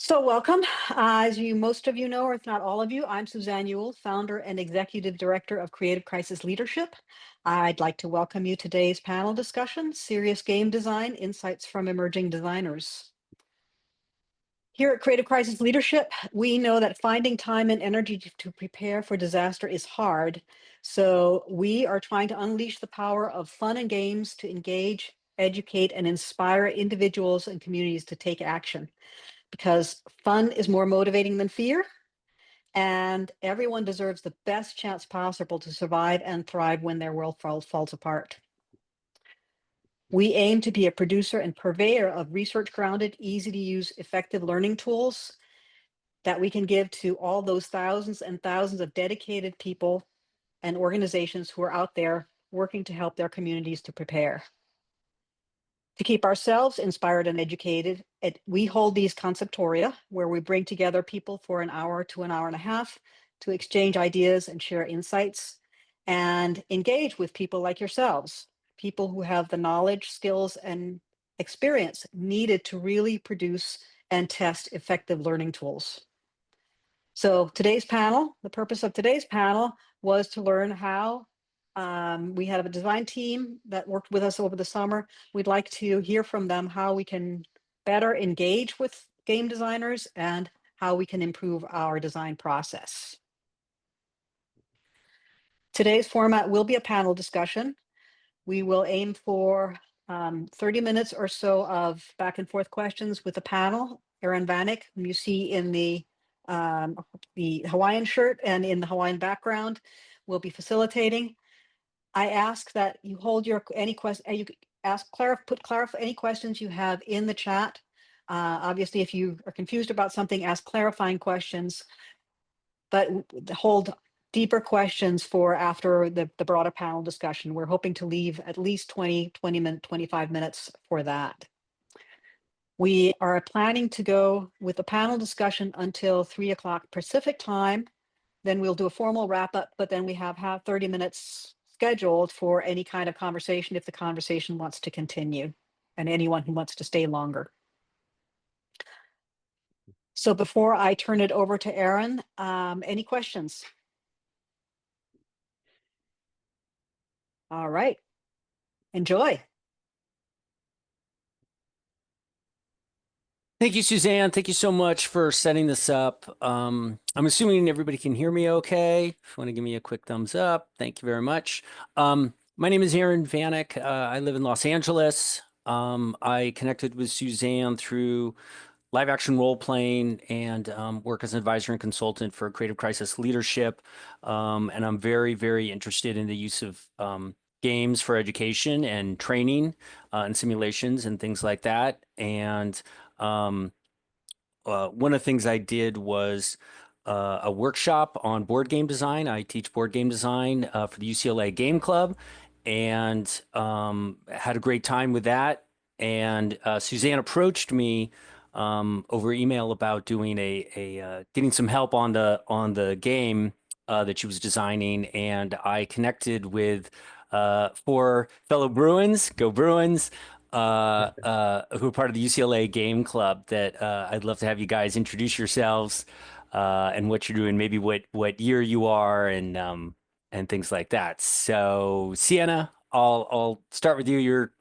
So welcome. As most of you know, or if not all of you, I'm Suzanne Ewell, founder and executive director of Creative Crisis Leadership. I'd like to welcome you to today's panel discussion, Serious Game Design, Insights from Emerging Designers. Here at Creative Crisis Leadership, we know that finding time and energy to prepare for disaster is hard. So we are trying to unleash the power of fun and games to engage, educate, and inspire individuals and communities to take action, because fun is more motivating than fear, and everyone deserves the best chance possible to survive and thrive when their world falls apart. We aim to be a producer and purveyor of research-grounded, easy-to-use, effective learning tools that we can give to all those thousands and thousands of dedicated people and organizations who are out there working to help their communities to prepare. To keep ourselves inspired and educated, we hold these conceptoria where we bring together people for an hour to an hour and a half to exchange ideas and share insights and engage with people like yourselves, people who have the knowledge, skills, and experience needed to really produce and test effective learning tools. So today's panel, the purpose of today's panel was to learn how we have a design team that worked with us over the summer. We'd like to hear from them how we can better engage with game designers and how we can improve our design process. Today's format will be a panel discussion. We will aim for 30 minutes or so of back and forth questions with the panel. Erin Vanek, whom you see in the Hawaiian shirt and in the Hawaiian background, will be facilitating. I ask that you hold your any questions you have in the chat. Obviously, if you are confused about something, ask clarifying questions, but hold deeper questions for after the broader panel discussion. We're hoping to leave at least 25 minutes for that. We are planning to go with the panel discussion until 3 o'clock Pacific time. Then we'll do a formal wrap up, but then we have 30 minutes scheduled for any kind of conversation if the conversation wants to continue, and anyone who wants to stay longer. So before I turn it over to Erin, any questions? All right, enjoy. Thank you, Suzanne. Thank you so much for setting this up. I'm assuming everybody can hear me okay. If you want to give me a quick thumbs up, thank you very much. My name is Erin Vanek. I live in Los Angeles. I connected with Suzanne through live action role playing and work as an advisor and consultant for Creative Crisis Leadership. And I'm very, very interested in the use of games for education and training and simulations and things like that. And one of the things I did was a workshop on board game design. I teach board game design for the UCLA Game Club, and had a great time with that. And Suzanne approached me over email about doing getting some help on the game that she was designing, and I connected with 4 fellow Bruins, go Bruins, who are part of the UCLA Game Club. That I'd love to have you guys introduce yourselves and what you're doing, maybe what year you are, and things like that. So Sienna, I'll start with you. You're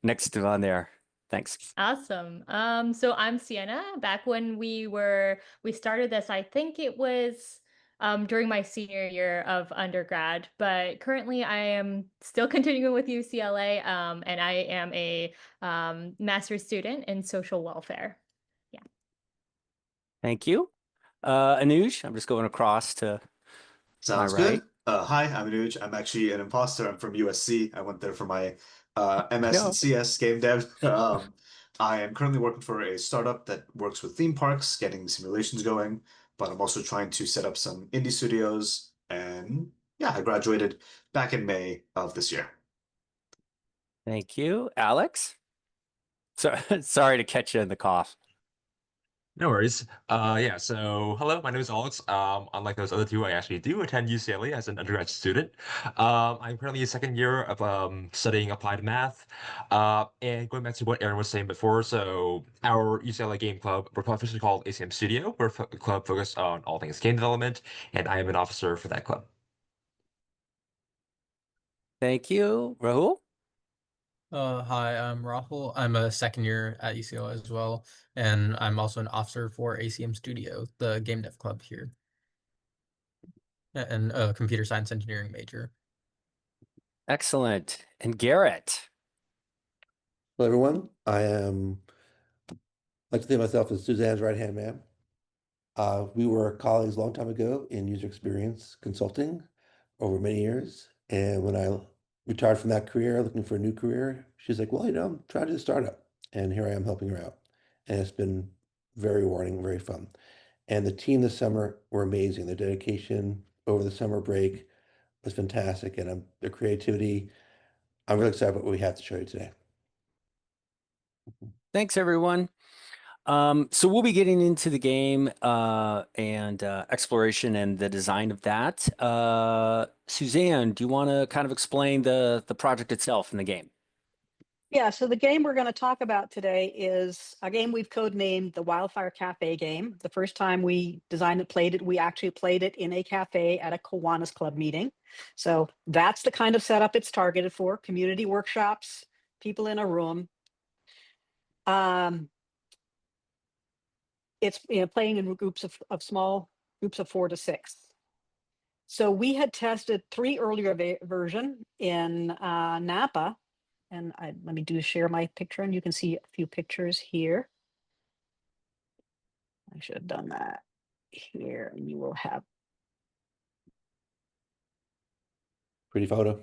next on there. Thanks. Awesome. So I'm Sienna. Back when we started this, I think it was during my senior year of undergrad, but currently I am still continuing with UCLA, and I am a master's student in social welfare. Yeah. Thank you. Anuj, I'm just going across to Sounds my right. good. Hi, I'm Anuj. I'm actually an imposter. I'm from USC. I went there for my MS and CS game dev. I am currently working for a startup that works with theme parks, getting simulations going, but I'm also trying to set up some indie studios. And yeah, I graduated back in May of this year. Thank you. Alex? So, sorry to catch you in the cough. No worries. Yeah, so hello, my name is Alex. Unlike those other two, I actually do attend UCLA as an undergrad student. I'm currently a second year of studying applied math. And going back to what Aaron was saying before, so our UCLA game club, we're officially called ACM Studio. We're a club focused on all things game development, and I am an officer for that club. Thank you. Rahul? Hi, I'm Rahul. I'm a second year at UCLA as well, and I'm also an officer for ACM Studio, the game dev club here, and a computer science engineering major. Excellent. And Garrett? Hello, everyone. I am like to think of myself as Suzanne's right-hand man. We were colleagues a long time ago in user experience consulting over many years. And when I retired from that career, looking for a new career, she's like, well, I'm trying to do a startup. And here I am helping her out. And it's been very rewarding, very fun. And the team this summer were amazing. Their dedication over the summer break was fantastic. And their creativity, I'm really excited about what we have to show you today. Thanks, everyone. So we'll be getting into the game and exploration and the design of that. Suzanne, do you want to kind of explain the project itself in the game? Yeah, so the game we're going to talk about today is a game we've codenamed the Wildfire Cafe game. The first time we designed and played it, we actually played it in a cafe at a Kiwanis Club meeting. So that's the kind of setup it's targeted for: community workshops, people in a room. It's playing in groups of small groups of 4 to 6. So we had tested 3 earlier version in Napa. And let me share my picture, and you can see a few pictures here. I should have done that here, and you will have. Pretty photo.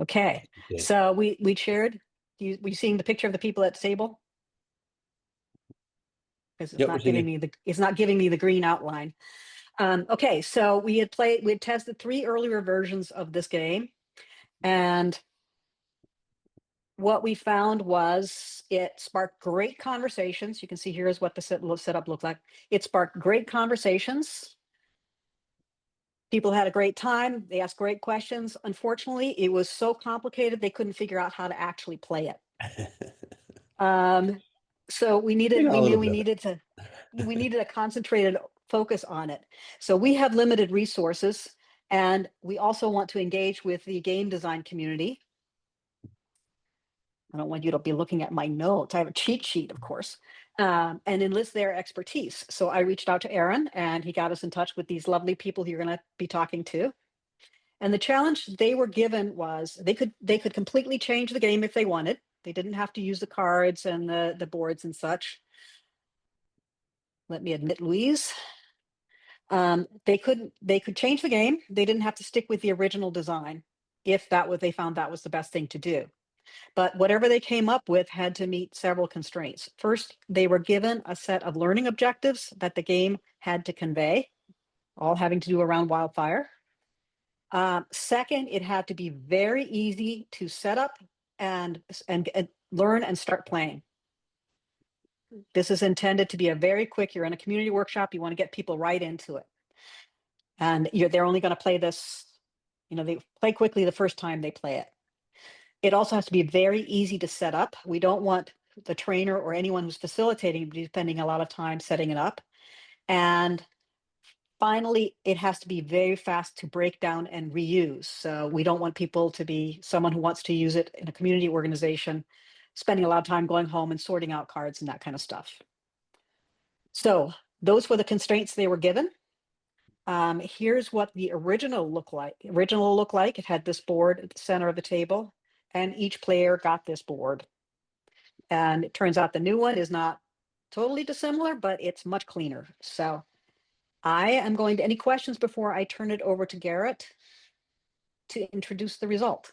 Okay, Yeah. so we shared. We seeing the picture of the people at the table? Because it's Yep, we're not seeing giving me the green outline. Okay, so we had tested 3 earlier versions of this game, and what we found was it sparked great conversations. You can see here is what the setup looked like. It sparked great conversations. People had a great time. They asked great questions. Unfortunately, it was so complicated they couldn't figure out how to actually play it. So we needed a concentrated focus on it. So we have limited resources, and we also want to engage with the game design community. I don't want you to be looking at my notes. I have a cheat sheet, of course, and enlist their expertise. So I reached out to Aaron, and he got us in touch with these lovely people you're going to be talking to. And the challenge they were given was they could completely change the game if they wanted. They didn't have to use the cards and the boards and such. Let me admit, Louise. They could change the game. They didn't have to stick with the original design if they found that was the best thing to do. But whatever they came up with had to meet several constraints. First, they were given a set of learning objectives that the game had to convey, all having to do around wildfire. Second, it had to be very easy to set up and learn and start playing. This is intended to be a very quick, you're in a community workshop, you want to get people right into it. And they're only going to play this, they play quickly the first time they play it. It also has to be very easy to set up. We don't want the trainer or anyone who's facilitating to be spending a lot of time setting it up. And finally, it has to be very fast to break down and reuse. So we don't want people to be someone who wants to use it in a community organization, spending a lot of time going home and sorting out cards and that kind of stuff. So those were the constraints they were given. Here's what the original looked like. It had this board at the center of the table, and each player got this board. And it turns out the new one is not totally dissimilar, but it's much cleaner. So I am going to, any questions before I turn it over to Garrett to introduce the result?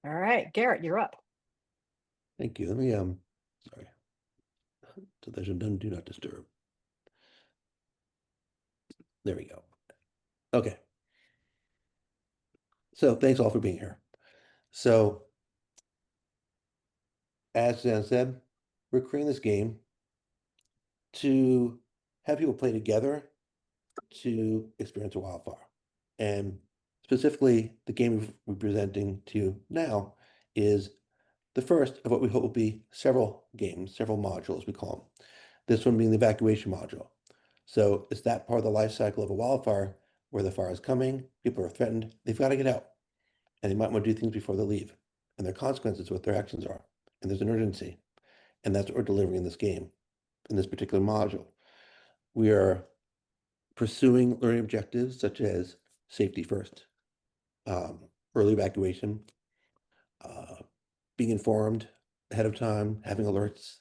All right, Garrett, you're up. Thank you. Let me sorry. So there's a done do not disturb. There we go. Okay. So thanks all for being here. So as Suzanne said, we're creating this game to have people play together to experience a wildfire. And specifically, the game we're presenting to you now is the first of what we hope will be several games, several modules, we call them. This one being the evacuation module. So it's that part of the life cycle of a wildfire where the fire is coming, people are threatened, they've got to get out. And they might want to do things before they leave. And their consequences, what their actions are. And there's an urgency. And that's what we're delivering in this game, in this particular module. We are pursuing learning objectives such as safety first, early evacuation, being informed ahead of time, having alerts,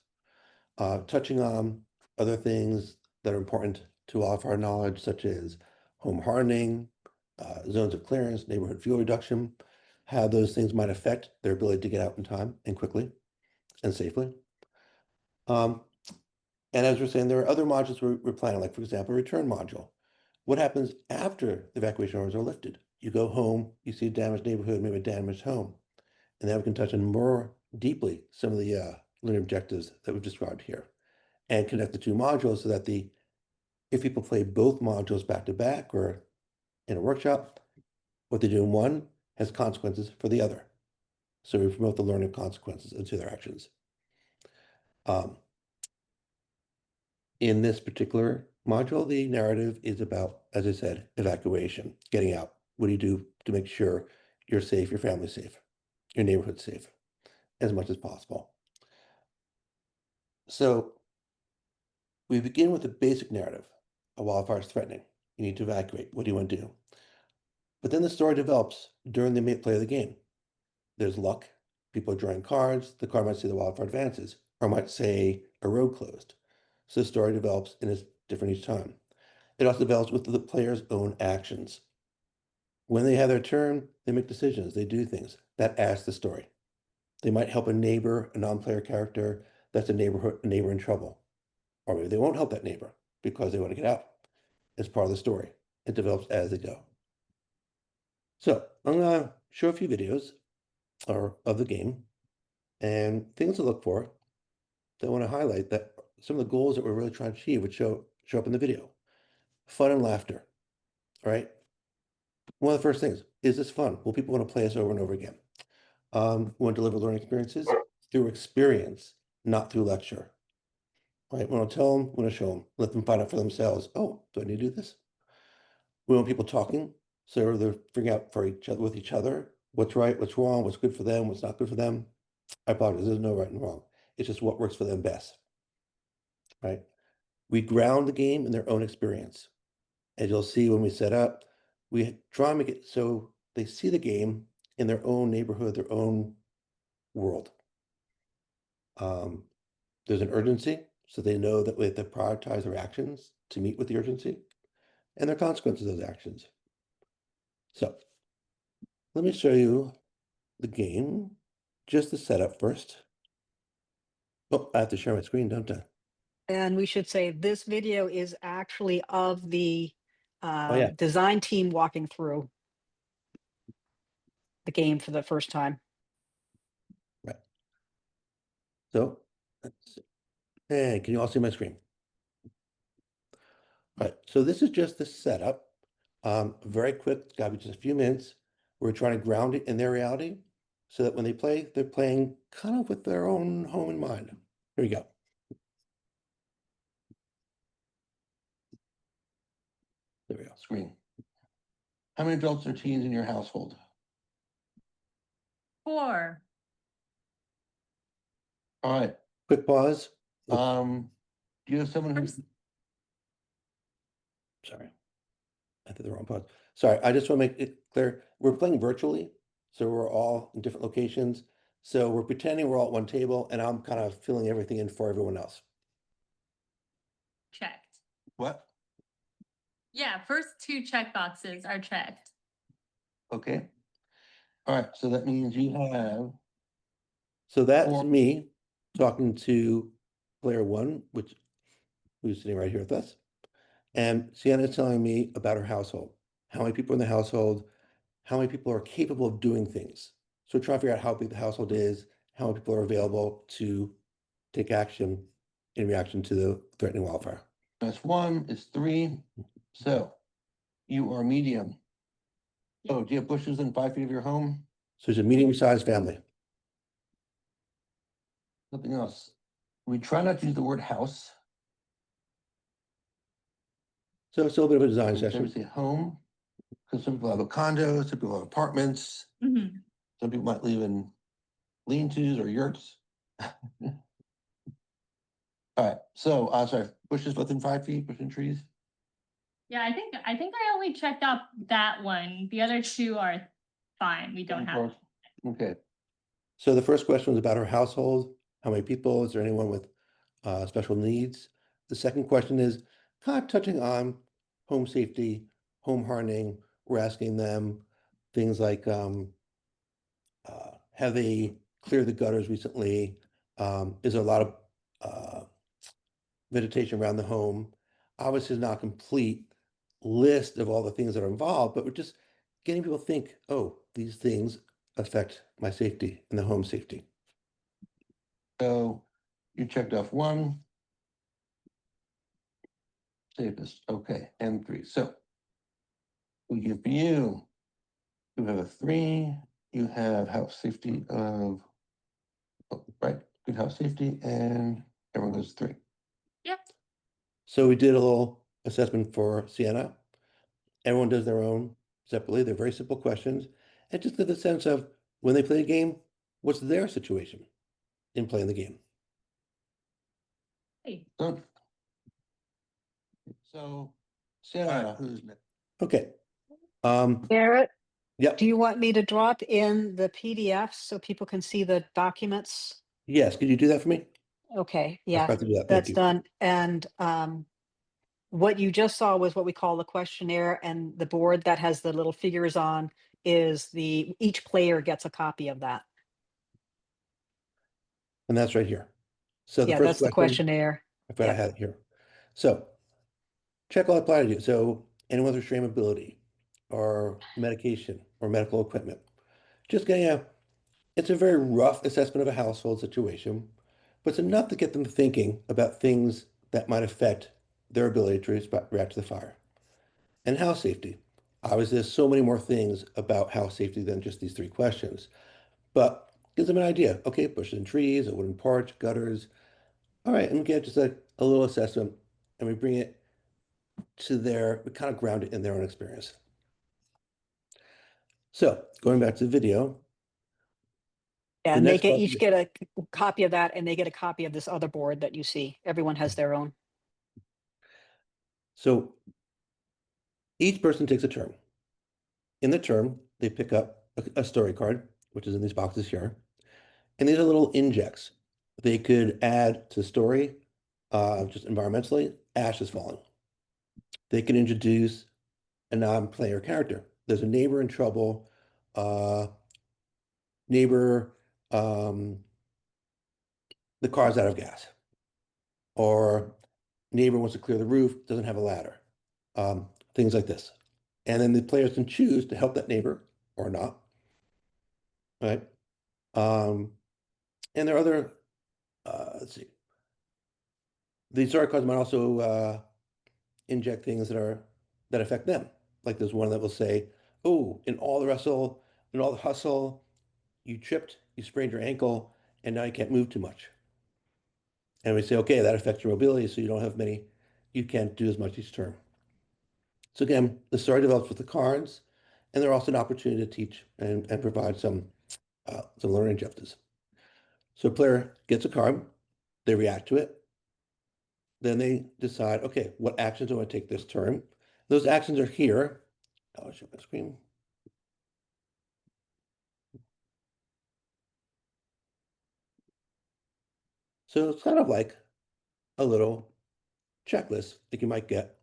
touching on other things that are important to all of our knowledge, such as home hardening, zones of clearance, neighborhood fuel reduction, how those things might affect their ability to get out in time and quickly and safely. And as we're saying, there are other modules we're planning, like, for example, a return module. What happens after the evacuation orders are lifted? You go home, you see a damaged neighborhood, maybe a damaged home. And then we can touch on more deeply some of the learning objectives that we've described here and connect the two modules so that if people play both modules back to back or in a workshop, what they do in one has consequences for the other. So we promote the learning consequences into their actions. In this particular module, the narrative is about, as I said, evacuation, getting out. What do you do to make sure you're safe, your family's safe, your neighborhood's safe, as much as possible? So we begin with the basic narrative. A wildfire is threatening. You need to evacuate. What do you want to do? But then the story develops during the play of the game. There's luck. People are drawing cards. The card might say the wildfire advances, or might say a road closed. So the story develops and is different each time. It also develops with the player's own actions. When they have their turn, they make decisions, they do things. That adds to the story. They might help a neighbor, a non-player character that's a neighbor in trouble. Or maybe they won't help that neighbor because they want to get out. It's part of the story. It develops as they go. So I'm going to show a few videos of the game and things to look for that I want to highlight, that some of the goals that we're really trying to achieve would show up in the video. Fun and laughter, right? One of the first things, is this fun? Will people want to play this over and over again? We want to deliver learning experiences through experience, not through lecture. Right? We want to tell them, we want to show them, let them find out for themselves. Oh, do I need to do this? We want people talking, so they're figuring out with each other what's right, what's wrong, what's good for them, what's not good for them. I apologize, there's no right and wrong. It's just what works for them best. Right? We ground the game in their own experience. As you'll see when we set up, we try and make it so they see the game in their own neighborhood, their own world. There's an urgency, so they know that we have to prioritize their actions to meet with the urgency and their consequences of those actions. So let me show you the game, just the setup first. Oh, I have to share my screen, don't I? And we should say this video is actually of the yeah. design team walking through the game for the first time. Right. So, hey, can you all see my screen? All right, so this is just the setup. Very quick, it's gotta be just a few minutes. We're trying to ground it in their reality so that when they play, they're playing kind of with their own home in mind. Here we go. There we go, screen. How many adults or teens in your household? 4. All right, quick pause. Do you have someone who's... Sorry, I did the wrong pause. Sorry, I just want to make it clear. We're playing virtually, so we're all in different locations. So we're pretending we're all at one table, and I'm kind of filling everything in for everyone else. Checked. What? Yeah, first 2 check boxes are checked. Okay. All right, so that means you have... So that's me talking to player 1, who's sitting right here with us. And Sienna is telling me about her household. How many people in the household, how many people are capable of doing things. So we're trying to figure out how big the household is, how many people are available to take action in reaction to the threatening wildfire. That's 1 is 3. So you are medium. So do you have bushes in 5 feet of your home? So it's a medium-sized family. Something else. We try not to use the word house. So it's a little bit of a design session. We say home, because some people have a condo, some people have apartments. Mhm. Some people might live in lean-tos or yurts. All right, so, sorry, bushes within 5 feet, within trees? Yeah, I think I only checked off that one. The other two are fine. We don't have. Okay. So the first question was about our household. How many people? Is there anyone with special needs? The second question is kind of touching on home safety, home hardening. We're asking them things like, have they cleared the gutters recently? Is there a lot of vegetation around the home? Obviously, it's not a complete list of all the things that are involved, but we're just getting people to think, oh, these things affect my safety and the home safety. So you checked off 1. Safest, okay, and 3. So we give you have a 3, you have house safety of, oh, right, good house safety, and everyone goes 3. Yep. So we did a little assessment for Sienna. Everyone does their own separately. They're very simple questions. And just get the sense of when they play a game, what's their situation in playing the game? Hey. Good. So, Sienna, who's next? Okay. Garrett, Yep. do you want me to drop in the PDFs so people can see the documents? Yes. Could you do that for me? Okay, I yeah, forgot to do that. Thank that's you. done. And what you just saw was what we call the questionnaire, and the board that has the little figures on is each player gets a copy of that. And that's right here. So the Yeah, first that's the question, questionnaire. I thought I Yeah. had it here. So check all apply to you. So anyone with restraint ability or medication or medical equipment, just getting it's a very rough assessment of a household situation, but it's enough to get them thinking about things that might affect their ability to react to the fire. And house safety. Obviously, there's so many more things about house safety than just these 3 questions, but gives them an idea. Okay, bushes and trees, a wooden porch, gutters. All right, and we get just a little assessment, and we bring it to we kind of ground it in their own experience. So going back to the video. Yeah, The and they next question each get a copy of that, and they get a copy of this other board that you see. Everyone has their own. So each person takes a turn. In the turn, they pick up a story card, which is in these boxes here. And these are little injects. They could add to the story, just environmentally, ash is falling. They can introduce a non-player character. There's a neighbor in trouble, neighbor, the car's out of gas, or neighbor wants to clear the roof, doesn't have a ladder, things like this. And then the players can choose to help that neighbor or not, right? And there are other, let's see, the story cards might also inject things that affect them. Like there's one that will say, "Oh, in all the hustle, you tripped, you sprained your ankle, and now you can't move too much." And we say, "Okay, that affects your mobility, so you can't do as much each turn." So again, the story develops with the cards, and they're also an opportunity to teach and provide some learning objectives. So a player gets a card, they react to it, then they decide, okay, what actions do I want to take this turn? Those actions are here. I'll show my screen. So it's kind of like a little checklist that you might get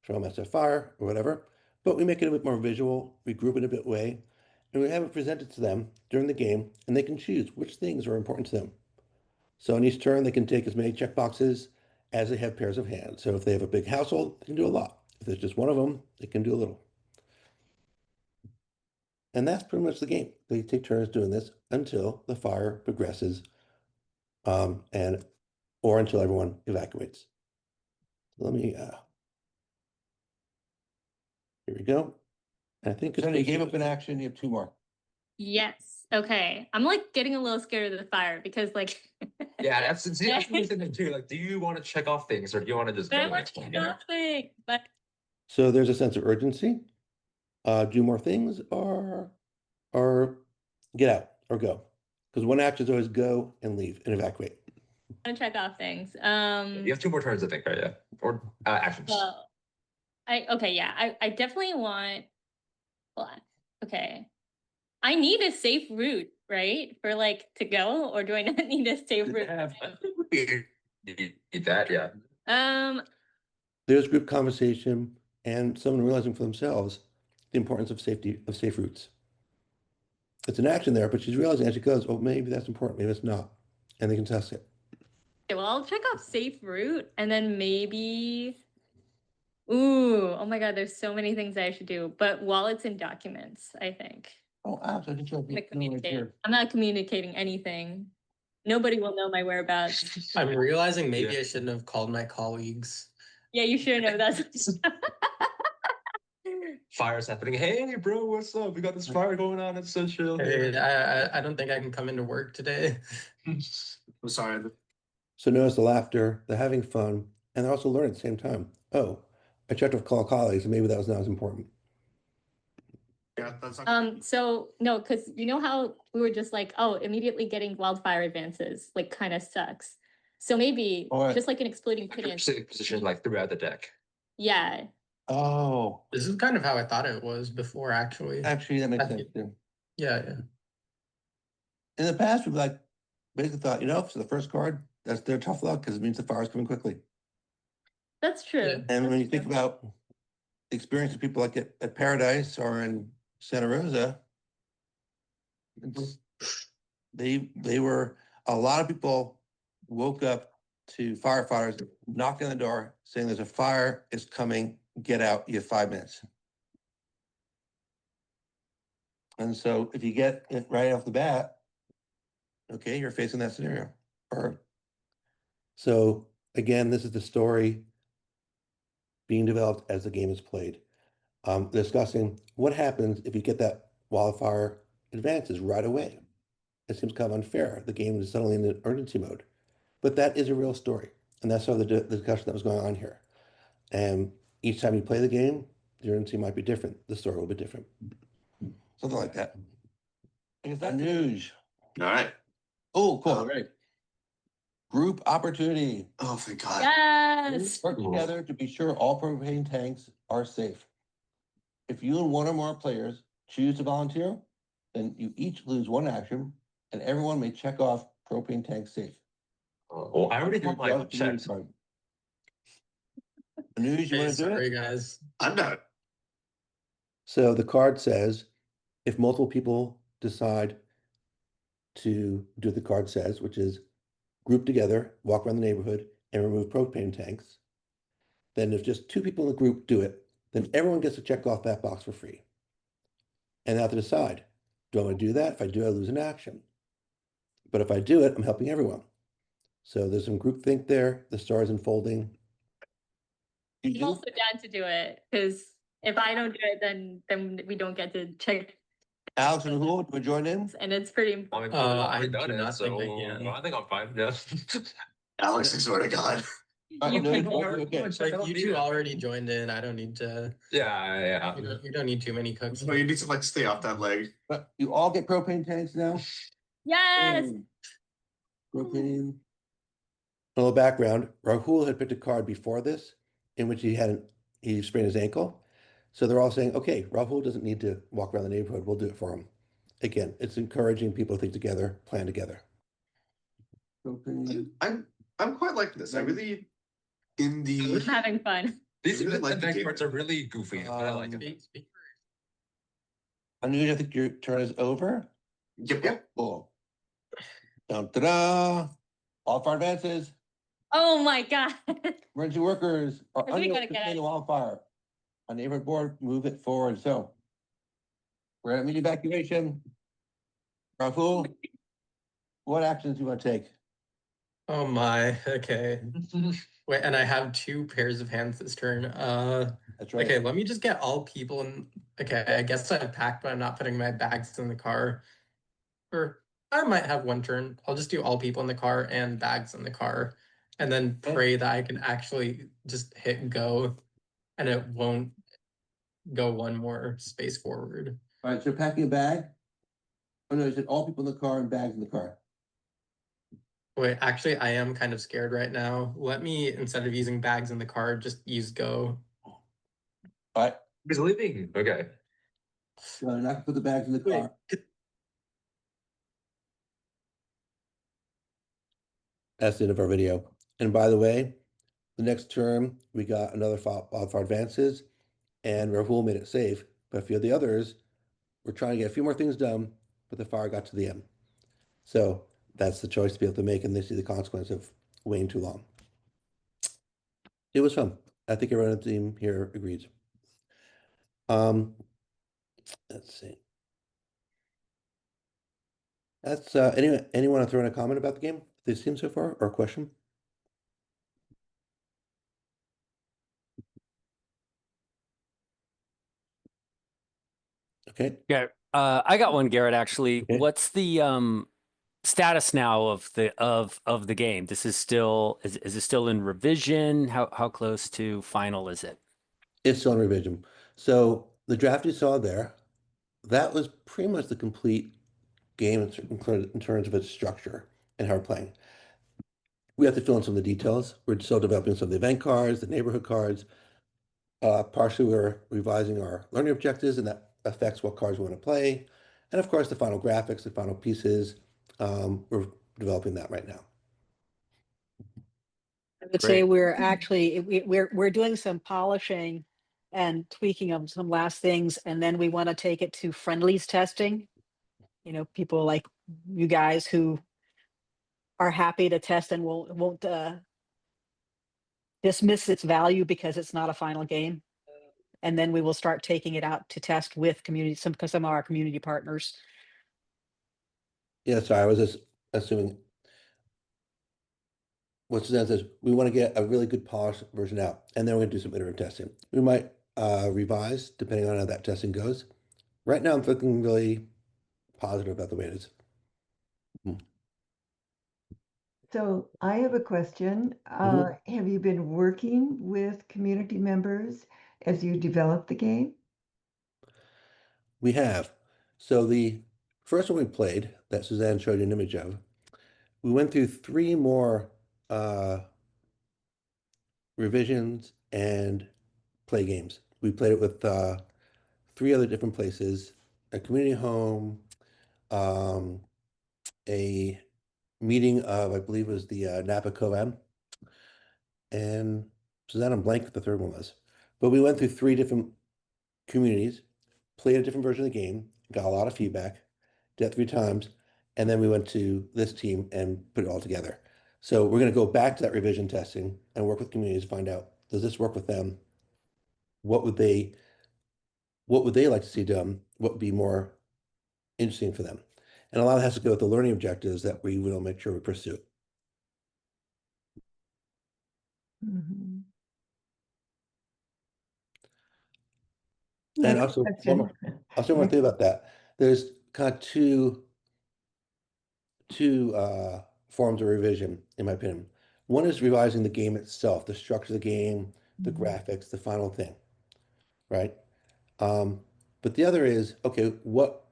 from SFR or whatever, but we make it a bit more visual, we group it a bit way, and we have it presented to them during the game, and they can choose which things are important to them. So in each turn, they can take as many checkboxes as they have pairs of hands. So if they have a big household, they can do a lot. If there's just one of them, they can do a little. And that's pretty much the game. They take turns doing this until the fire progresses, or until everyone evacuates. Let me, here we go. I think So you gave up an action, you have 2 more. Yes. Okay. I'm like getting a little scared of the fire because like Yeah, that's the thing too. Like, do you want to check off things or do you want to just I go want next to one? do nothing. But So there's a sense of urgency. Do more things or get out or go. Because one action is always go and leave and evacuate. I want to check off things. You have 2 more turns, I think, right? Yeah. Or actions. Well, I definitely want. Hold on. Okay. I need a safe route, right? For like to go, or do I not need a safe route? You need that, yeah. There's group conversation and someone realizing for themselves the importance of safety of safe routes. It's an action there, but she's realizing as she goes, oh, maybe that's important, maybe it's not. And they can test it. Okay, well, I'll check off safe route and then maybe. Ooh, oh my God, there's so many things I should do. But wallets and documents, I think. Oh, absolutely. I'm not communicating anything. Nobody will know my whereabouts. I'm realizing maybe Yeah. I shouldn't have called my colleagues. Yeah, you should know that's. Fire's happening. Hey, bro, what's up? We got this fire going on. It's so chill. Hey, I don't think I can come into work today. I'm sorry. So notice the laughter, they're having fun, and they're also learning at the same time. Oh, I checked with call colleagues, and maybe that was not as important. Yeah, that's not. So no, because you know how we were just like, oh, immediately getting wildfire advances like kind of sucks. So maybe Alright. just like an exploding Your pigeon. position like throughout the deck. Yeah. Oh, This is kind of how I thought it was before, actually. actually, that makes I sense. think- too. Yeah. In the past, we've like basically thought, for the first card, that's their tough luck because it means the fire's coming quickly. That's true. Yeah. And when That's you think true. about the experience of people like at Paradise or in Santa Rosa, they were, a lot of people woke up to firefighters knocking on the door saying there's a fire, it's coming, get out, you have 5 minutes. And so if you get it right off the bat, okay, you're facing that scenario. Or So again, this is the story being developed as the game is played. Discussing what happens if you get that wildfire advances right away. It seems kind of unfair. The game is suddenly in urgency mode. But that is a real story. And that's sort of the discussion that was going on here. And each time you play the game, the urgency might be different. The story will be different. something like that. Is that news? All right. Oh, cool. Right. Group opportunity. Oh, thank God. Yes. Work together to be sure all propane tanks are safe. If you and 1 or more players choose to volunteer, then you each lose 1 action, and everyone may check off propane tank safe. Oh, I already have my Draw the checks. card. News, you Hey, want to do sorry, it? guys. I'm not. So the card says, if multiple people decide to do what the card says, which is group together, walk around the neighborhood, and remove propane tanks, then if just 2 people in the group do it, then everyone gets to check off that box for free. And they have to decide, do I want to do that? If I do, I lose an action. But if I do it, I'm helping everyone. So there's some groupthink there. The star is unfolding. You I'm do? also down to do it because if I don't do it, then we don't get to check, Alex and Rahul, do we join in? and it's pretty important. I I've done do it, not think I so can. I think I'm fine. Yeah. Alex, I swear to God. You No, can- okay. Like, you 2 already joined in. I don't need to. Yeah. You don't need too many cooks. Well, you need to like stay off that leg. But you all get propane tanks now? Yes. Propane. A little background, Rahul had picked a card before this in which he sprained his ankle. So they're all saying, okay, Rahul doesn't need to walk around the neighborhood. We'll do it for him. Again, it's encouraging people to think together, plan together. Propane. I'm quite liking this. I really I'm having fun. These really like the event game. cards are really goofy. But I like it. Anuj, I think your turn is over. Yep. Cool. Dun, ta-da. All fire advances. Oh my God. Emergency workers are We unable gotta to get contain it. the wildfire. On neighborhood board, move it forward. So We're at immediate evacuation. Rahul, what actions do you want to take? Oh my, okay. Wait, and I have 2 pairs of hands this turn. That's right. Okay, let me just get all people in. Okay, I guess I've packed, but I'm not putting my bags in the car. Or I might have 1 turn. I'll just do all people in the car and bags in the car, and then pray that I can actually just hit go, and it won't go 1 more space forward. All right, so packing a bag. Oh no, you said all people in the car and bags in the car. Wait, actually, I am kind of scared right now. Let me, instead of using bags in the car, just use go. All right, He's leaving. Okay. so I'm not gonna put the bags in the Wait, car. That's the end of our video. And by the way, the next term, we got another wildfire advances, and Rahul made it safe. But a few of the others, we're trying to get a few more things done, but the fire got to the end. So that's the choice to be able to make, and they see the consequence of waiting too long. It was fun. I think everyone on the team here agrees. Let's see. That's anyone want to throw in a comment about the game they've seen so far or a question? Okay. Yeah, I got one, Garrett, actually. Okay. What's the status now of the game? This is still is it still in revision? How close to final is it? It's still in revision. So the draft you saw there, that was pretty much the complete game in terms of its structure and how we're playing. We have to fill in some of the details. We're still developing some of the event cards, the neighborhood cards. Partially, we're revising our learning objectives, and that affects what cards we want to play. And of course, the final graphics, the final pieces, we're developing that right now. I would say we're actually we're doing some polishing and tweaking of some last things, and then we want to take it to friendlies testing. You know, people like you guys who are happy to test and won't dismiss its value because it's not a final game. And then we will start taking it out to test with some of our community partners. Yeah, sorry, I was just assuming what Suzanne says, we want to get a really good polished version out, and then we're going to do some iterative testing. We might revise depending on how that testing goes. Right now, I'm feeling really positive about the way it is. So I have a question. Have you been working with community members as you develop the game? We have. So the first one we played that Suzanne showed you an image of, we went through 3 more revisions and play games. We played it with 3 other different places, a community home, a meeting of, I believe it was the Napa Co-am, and Suzanne, I'm blank what the third one was. But we went through 3 different communities, played a different version of the game, got a lot of feedback, did it 3 times, and then we went to this team and put it all together. So we're going to go back to that revision testing and work with communities to find out, does this work with them? What would they like to see done? What would be more interesting for them? And a lot of it has to go with the learning objectives that we will make sure we pursue. Mhm. And Next also, question. one more thing about that. There's kind of two forms of revision, in my opinion. One is revising the game itself, the structure of the game, the graphics, the final thing, right? But the other is, okay, what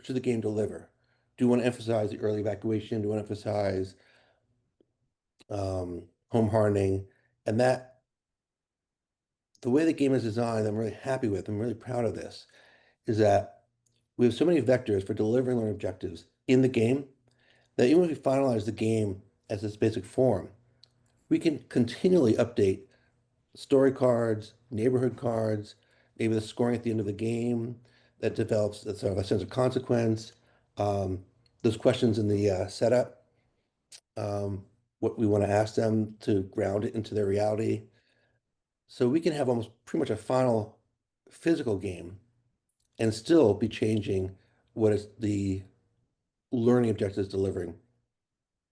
should the game deliver? Do you want to emphasize the early evacuation? Do you want to emphasize home hardening? And that, the way the game is designed, I'm really happy with, I'm really proud of this, is that we have so many vectors for delivering learning objectives in the game that even if we finalize the game as its basic form, we can continually update story cards, neighborhood cards, maybe the scoring at the end of the game that develops a sort of a sense of consequence. Those questions in the setup, what we want to ask them to ground it into their reality. So we can have almost pretty much a final physical game and still be changing what is the learning objectives delivering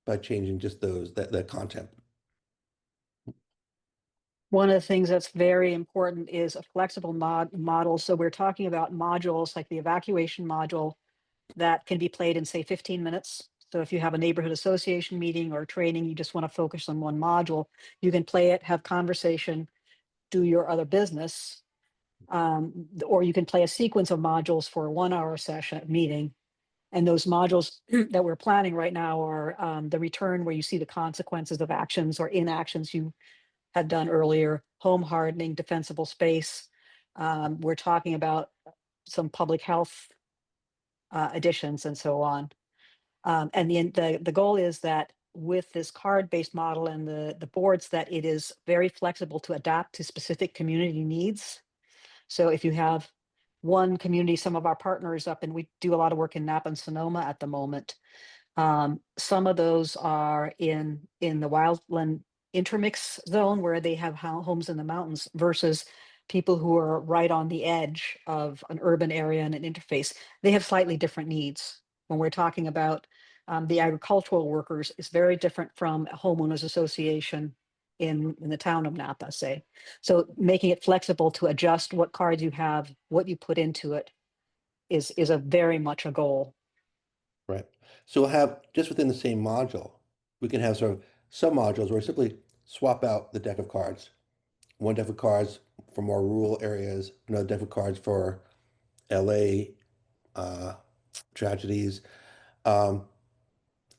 by changing just that content. One of the things that's very important is a flexible model. So we're talking about modules like the evacuation module that can be played in, say, 15 minutes. So if you have a neighborhood association meeting or training, you just want to focus on one module, you can play it, have conversation, do your other business. Or you can play a sequence of modules for a 1-hour session meeting. And those modules that we're planning right now are the return, where you see the consequences of actions or inactions you had done earlier, home hardening, defensible space. We're talking about some public health additions and so on. And the goal is that with this card-based model and the boards, that it is very flexible to adapt to specific community needs. So if you have one community, some of our partners up, and we do a lot of work in Napa and Sonoma at the moment. Some of those are in the wildland intermix zone, where they have homes in the mountains, versus people who are right on the edge of an urban area and an interface. They have slightly different needs. When we're talking about the agricultural workers, is very different from a homeowners association in the town of Napa, say. So making it flexible to adjust what cards you have, what you put into it, is a very much a goal. Right. So we'll have, just within the same module, we can have sort of some modules where we simply swap out the deck of cards. One deck of cards for more rural areas, another deck of cards for LA tragedies. So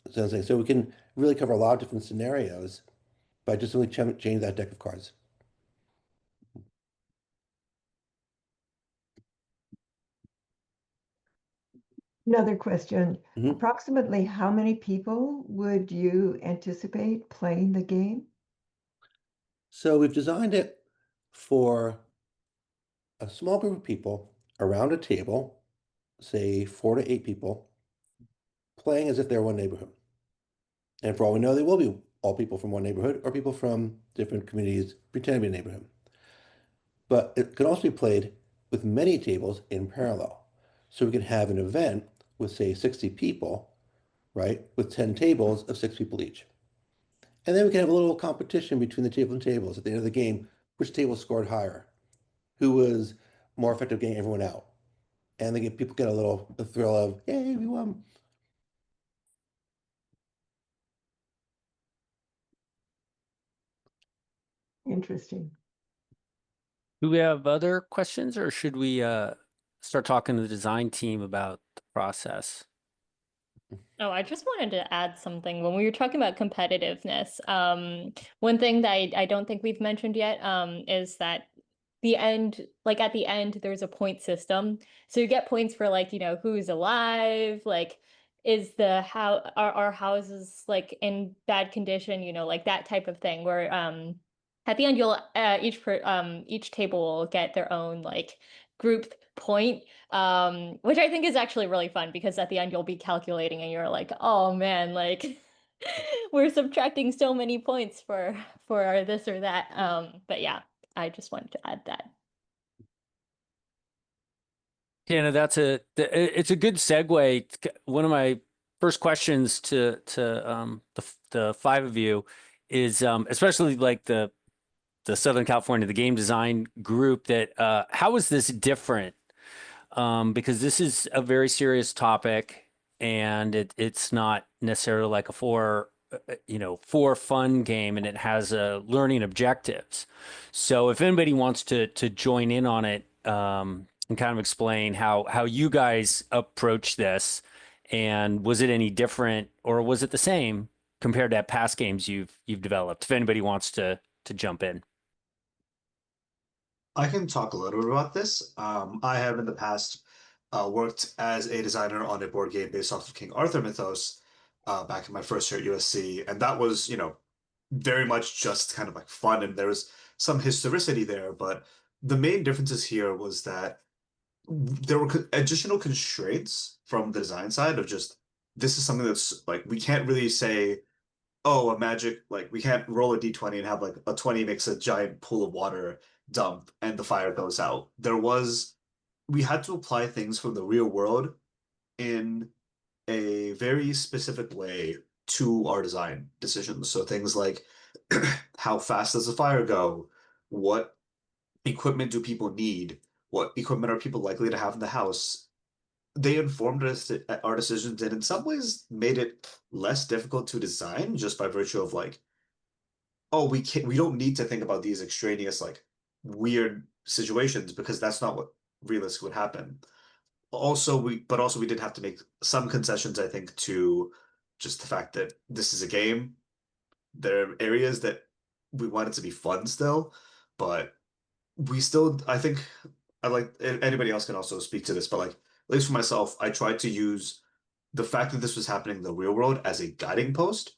we can really cover a lot of different scenarios by just simply changing that deck of cards. Another question. Mhm. Approximately how many people would you anticipate playing the game? So we've designed it for a small group of people around a table, say 4 to 8 people, playing as if they're one neighborhood. And for all we know, they will be all people from one neighborhood or people from different communities pretending to be a neighborhood. But it can also be played with many tables in parallel. So we can have an event with, say, 60 people, right, with 10 tables of 6 people each. And then we can have a little competition between the table and tables at the end of the game, which table scored higher, who was more effective getting everyone out. And people get a thrill of, yay, we won. Interesting. Do we have other questions, or should we start talking to the design team about the process? Oh, I just wanted to add something. When we were talking about competitiveness, one thing that I don't think we've mentioned yet, is that at the end, there's a point system. So you get points for, like, who's alive, like, is are our houses like in bad condition, like that type of thing, where at the end you'll each table will get their own, like, group point, which I think is actually really fun, because at the end you'll be calculating and you're like, oh man, like we're subtracting so many points for this or that. But yeah, I just wanted to add that. Tana, it's a good segue. One of my first questions to the 5 of you is, especially like the Southern California, the game design group, that how is this different? Because this is a very serious topic, and it's not necessarily like a for fun game, and it has learning objectives. So if anybody wants to join in on it, and kind of explain how you guys approach this, and was it any different, or was it the same compared to past games you've developed? If anybody wants to jump in. I can talk a little bit about this. I have in the past worked as a designer on a board game based off of King Arthur mythos back in my first year at USC, and that was, very much just kind of like fun, and there was some historicity there, but the main differences here was that there were additional constraints from the design side of just this is something that's like we can't really say, oh, a magic, like we can't roll a d20 and have like a 20 makes a giant pool of water dump and the fire goes out. There was we had to apply things from the real world in a very specific way to our design decisions. So things like how fast does the fire go? What equipment do people need? What equipment are people likely to have in the house? They informed us our decisions and in some ways made it less difficult to design just by virtue of like, oh, we don't need to think about these extraneous like weird situations because that's not what realistically would happen. Also we did have to make some concessions, I think, to just the fact that this is a game. There are areas that we want it to be fun still, but we still, I think, I like anybody else can also speak to this, but like at least for myself, I tried to use the fact that this was happening in the real world as a guiding post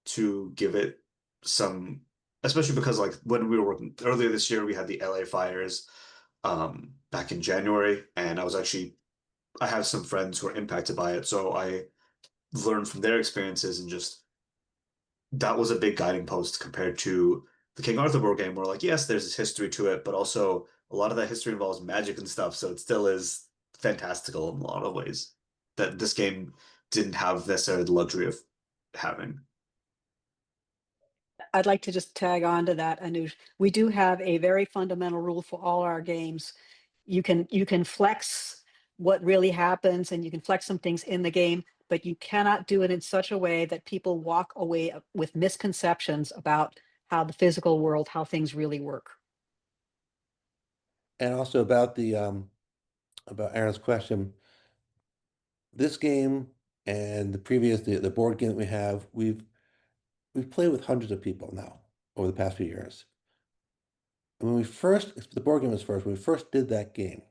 to give it some, especially because like when we were working earlier this year, we had the LA fires back in January, and I have some friends who are impacted by it, so I learned from their experiences and just that was a big guiding post compared to the King Arthur board game where like yes, there's this history to it, but also a lot of that history involves magic and stuff, so it still is fantastical in a lot of ways that this game didn't have necessarily the luxury of having. I'd like to just tag on to that, Anuj. We do have a very fundamental rule for all our games. You can flex what really happens and you can flex some things in the game, but you cannot do it in such a way that people walk away with misconceptions about how the physical world, how things really work. And also about the about Aaron's question, this game and the previous the board game that we have, we've played with hundreds of people now over the past few years. And when we first, the board game was first, when we first did that game,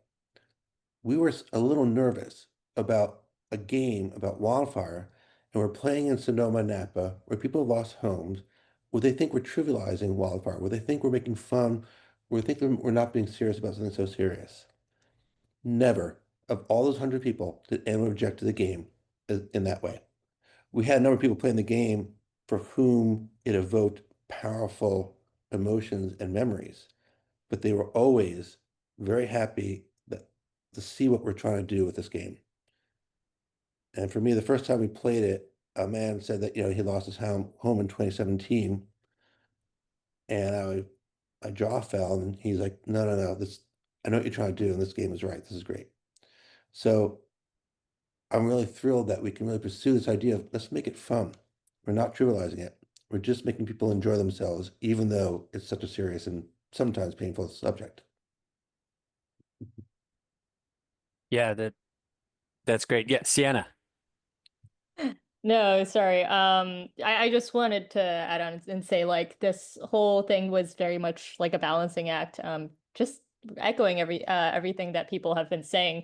we were a little nervous about a game about wildfire, and we're playing in Sonoma, Napa, where people have lost homes, where they think we're trivializing wildfire, where they think we're making fun, where they think we're not being serious about something so serious. Never, of all those 100 people, did anyone object to the game in that way. We had a number of people playing the game for whom it evoked powerful emotions and memories, but they were always very happy to see what we're trying to do with this game. And for me, the first time we played it, a man said that he lost his home in 2017, and my jaw fell, and he's like, "No, no, no! I know what you're trying to do, and this game is right. This is great." So I'm really thrilled that we can really pursue this idea of let's make it fun. We're not trivializing it. We're just making people enjoy themselves, even though it's such a serious and sometimes painful subject. Yeah, that's great. Yeah, Sienna. No, sorry. I just wanted to add on and say like this whole thing was very much like a balancing act. Just echoing everything that people have been saying.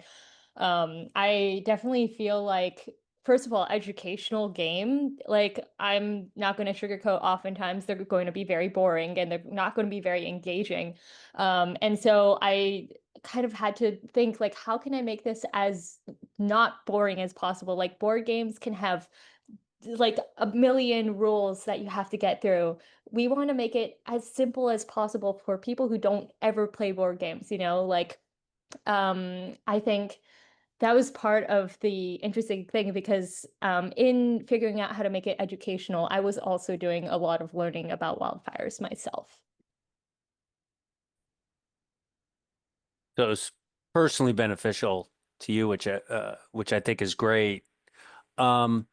I definitely feel like, first of all, educational game, like I'm not going to sugarcoat, oftentimes they're going to be very boring and they're not going to be very engaging. And so I kind of had to think like, how can I make this as not boring as possible? Like board games can have like a million rules that you have to get through. We want to make it as simple as possible for people who don't ever play board games, like I think that was part of the interesting thing because in figuring out how to make it educational, I was also doing a lot of learning about wildfires myself. So it's personally beneficial to you, which I think is great. And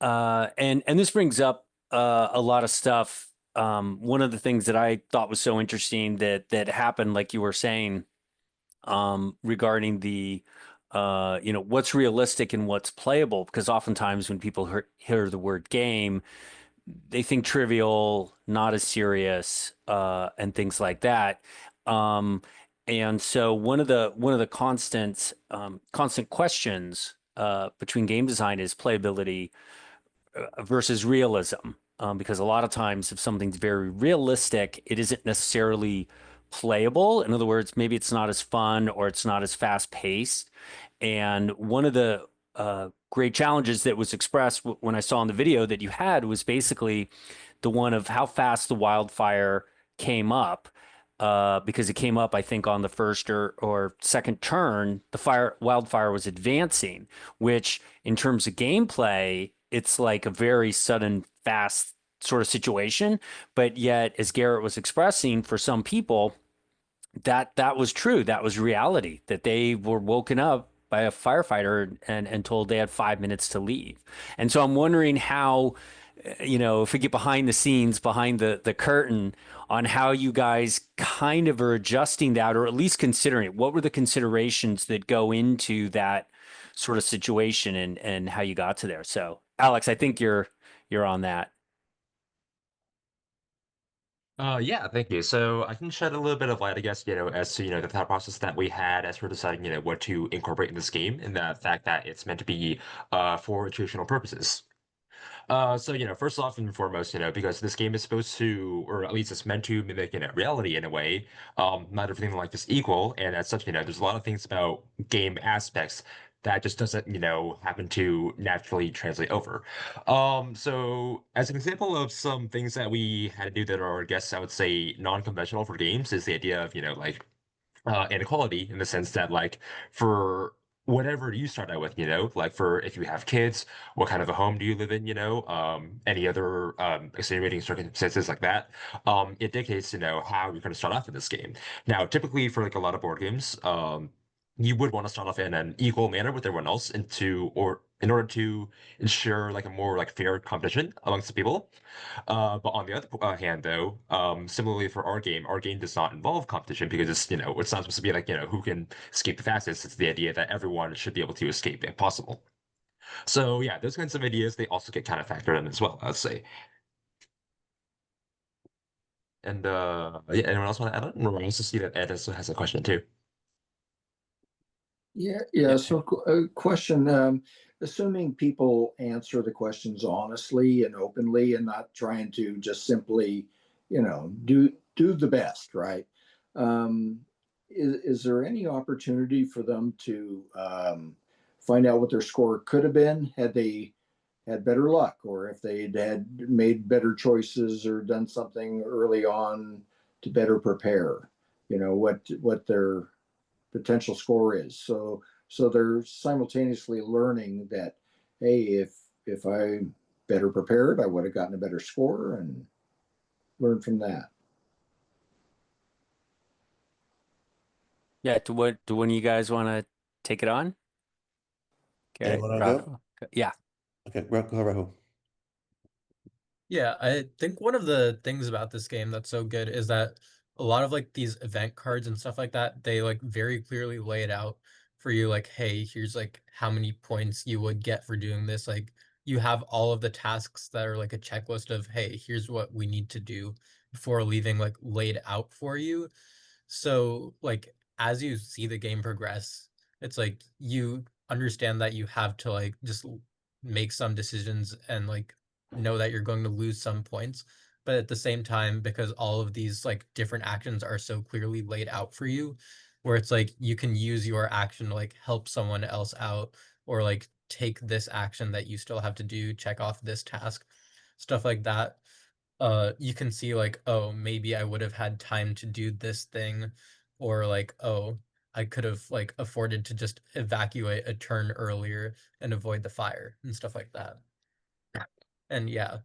this brings up a lot of stuff. One of the things that I thought was so interesting that happened, like you were saying, regarding the what's realistic and what's playable, because oftentimes when people hear the word game, they think trivial, not as serious, and things like that. And so one of the constant questions between game design is playability versus realism. Because a lot of times if something's very realistic, it isn't necessarily playable. In other words, maybe it's not as fun or it's not as fast paced. And one of the great challenges that was expressed when I saw in the video that you had was basically the one of how fast the wildfire came up. because it came up, I think, on the first or second turn, the wildfire was advancing, which in terms of gameplay, it's like a very sudden, fast sort of situation. But yet, as Garrett was expressing, for some people, that was true. That was reality, that they were woken up by a firefighter and told they had 5 minutes to leave. And so I'm wondering how, if we get behind the scenes, behind the curtain on how you guys kind of are adjusting that, or at least considering it. What were the considerations that go into that sort of situation and how you got to there? So, Alex, I think you're on that. Yeah, thank you. So I can shed a little bit of light, I guess, as to, the thought process that we had as we're deciding, what to incorporate in this game, and the fact that it's meant to be for educational purposes. So, first off and foremost, because this game is supposed to, or at least it's meant to mimic, reality in a way, not everything in life is equal. And as such, there's a lot of things about game aspects that just doesn't, happen to naturally translate over. So as an example of some things that we had to do that are, I guess I would say non-conventional for games is the idea of, inequality in the sense that like for whatever you start out with, like for if you have kids, what kind of a home do you live in, any other extenuating circumstances like that, it dictates, how you're going to start off in this game. Now, typically for like a lot of board games, you would want to start off in an equal manner with everyone else or in order to ensure like a more like fair competition amongst the people. But on the other hand, though, similarly for our game does not involve competition because it's, it's not supposed to be like, who can escape the fastest. It's the idea that everyone should be able to escape if possible. So yeah, those kinds of ideas, they also get kind of factored in as well, I'd say. And yeah, anyone else want to add on? Or I also see that Ed also has a question too. Yeah. Yeah. So, a question, assuming people answer the questions honestly and openly and not trying to just simply, do the best, right? Is there any opportunity for them to find out what their score could have been had they had better luck, or if they'd had made better choices or done something early on to better prepare, what their potential score is. So they're simultaneously learning that, hey, if I better prepared, I would have gotten a better score and learn from that. Yeah. Do one of you guys want to take it on? Garrett, Anyone want to go? Yeah. Okay, go, Rahul. Yeah, I think one of the things about this game that's so good is that a lot of like these event cards and stuff like that, they like very clearly lay it out for you like, hey, here's like how many points you would get for doing this. Like you have all of the tasks that are like a checklist of, hey, here's what we need to do before leaving like laid out for you. So like as you see the game progress, it's like you understand that you have to like just make some decisions and like know that you're going to lose some points. But at the same time, because all of these like different actions are so clearly laid out for you, where it's like you can use your action to like help someone else out or like take this action that you still have to do, check off this task, stuff like that. You can see like, oh, maybe I would have had time to do this thing, or like, oh, I could have like afforded to just evacuate a turn earlier and avoid the fire and stuff like that. And yeah,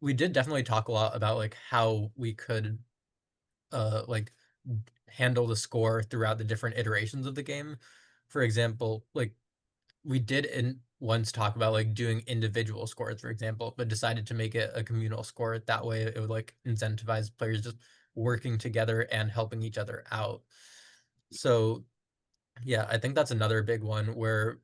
we did definitely talk a lot about like how we could like handle the score throughout the different iterations of the game. For example, like we did once talk about like doing individual scores, for example, but decided to make it a communal score. That way it would like incentivize players just working together and helping each other out. So yeah, I think that's another big one where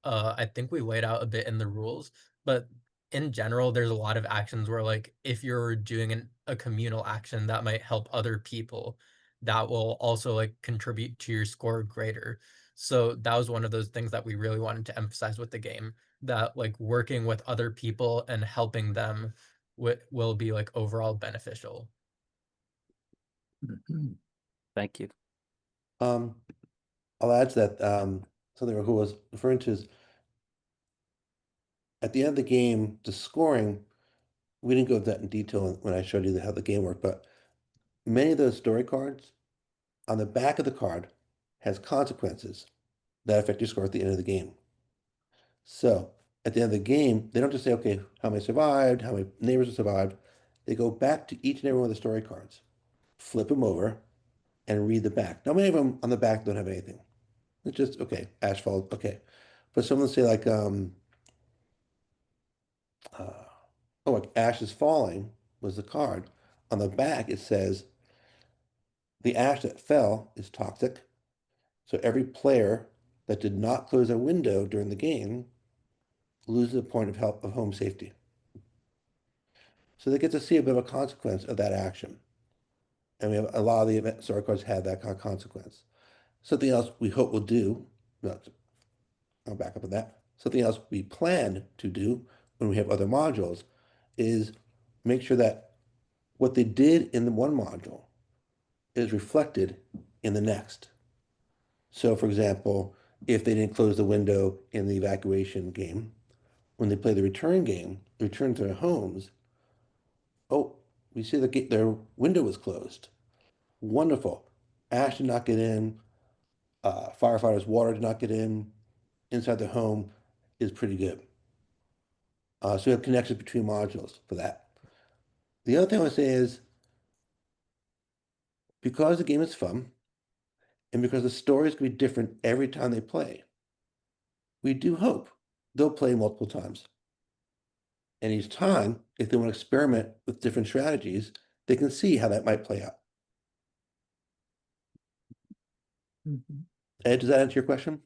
I think we laid out a bit in the rules, but in general, there's a lot of actions where, like, if you're doing a communal action that might help other people, that will also like contribute to your score greater. So that was one of those things that we really wanted to emphasize with the game, that like working with other people and helping them will be like overall beneficial. Thank you. I'll add to that. Something Rahul was referring to is at the end of the game, the scoring. We didn't go into that in detail when I showed you how the game worked, but many of those story cards on the back of the card has consequences that affect your score at the end of the game. So at the end of the game, they don't just say, okay, how many survived, how many neighbors have survived. They go back to each and every one of the story cards, flip them over, and read the back. Now, many of them on the back don't have anything. It's just, okay, ash fall, okay. But some of them say like, like ash is falling was the card. On the back, it says, the ash that fell is toxic. So every player that did not close a window during the game loses a point of help of home safety. So they get to see a bit of a consequence of that action. And we have a lot of the event story cards have that kind of consequence. Something else we hope we'll do, I'll back up on that. Something else we plan to do when we have other modules is make sure that what they did in the one module is reflected in the next. So for example, if they didn't close the window in the evacuation game, when they play the return game, return to their homes, oh, we see that their window was closed. Wonderful. Ash did not get in. Firefighters' water did not get in. Inside the home is pretty good. So we have connections between modules for that. The other thing I want to say is, because the game is fun, and because the stories can be different every time they play, we do hope they'll play multiple times. And each time, if they want to experiment with different strategies, they can see how that might play out. Ed, does that answer your question?